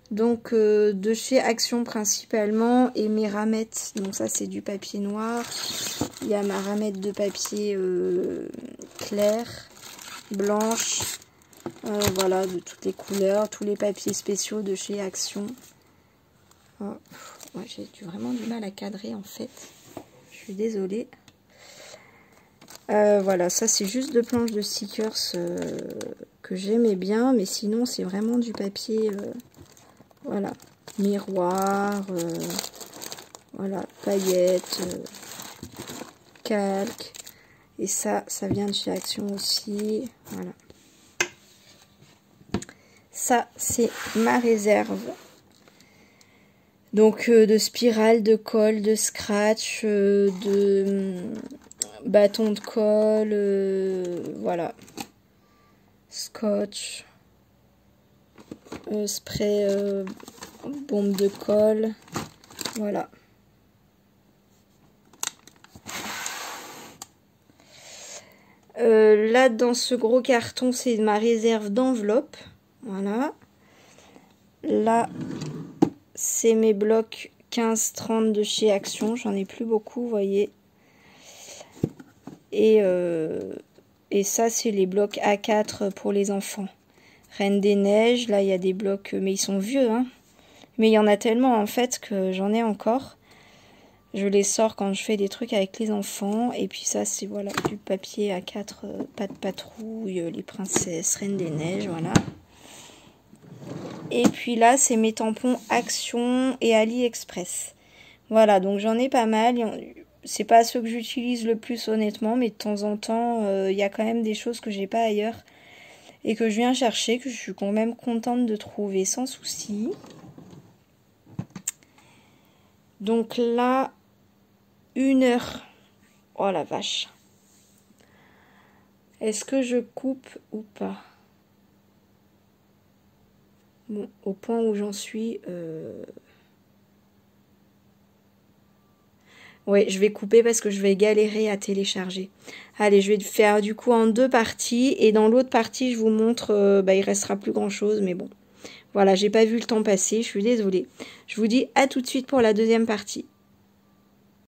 Speaker 1: Donc de chez Action principalement, et mes ramettes, donc ça c'est du papier noir. Il y a ma ramette de papier clair, blanche, voilà, de toutes les couleurs, tous les papiers spéciaux de chez Action. Ouais, j'ai vraiment du mal à cadrer en fait. Je suis désolée. Voilà, ça c'est juste 2 planches de stickers que j'aimais bien, mais sinon c'est vraiment du papier, voilà, miroir, voilà, paillettes, calque, et ça vient de chez Action aussi, voilà. Ça c'est ma réserve. Donc de spirales, de colle, de scratch, de bâton de colle, voilà, scotch, spray, bombe de colle, voilà. Là dans ce gros carton c'est ma réserve d'enveloppe, voilà. Là c'est mes blocs 15-30 de chez Action, j'en ai plus beaucoup, vous voyez. Et ça c'est les blocs A4 pour les enfants. Reine des Neiges, là il y a des blocs, mais ils sont vieux, hein. Mais il y en a tellement en fait que j'en ai encore. Je les sors quand je fais des trucs avec les enfants. Et puis ça c'est voilà du papier A4, pas de patrouille, les princesses, Reine des Neiges, voilà. Et puis là c'est mes tampons Action et AliExpress. Voilà, donc j'en ai pas mal. C'est pas ceux que j'utilise le plus honnêtement, mais de temps en temps, il y a quand même des choses que j'ai pas ailleurs et que je viens chercher, que je suis quand même contente de trouver sans souci. Donc là, 1 heure. Oh la vache. Est-ce que je coupe ou pas? Bon, au point où j'en suis... Ouais, je vais couper parce que je vais galérer à télécharger. Allez, je vais faire du coup en 2 parties. Et dans l'autre partie, je vous montre... il restera plus grand chose, mais bon. Voilà, j'ai pas vu le temps passer, je suis désolée. Je vous dis à tout de suite pour la deuxième partie.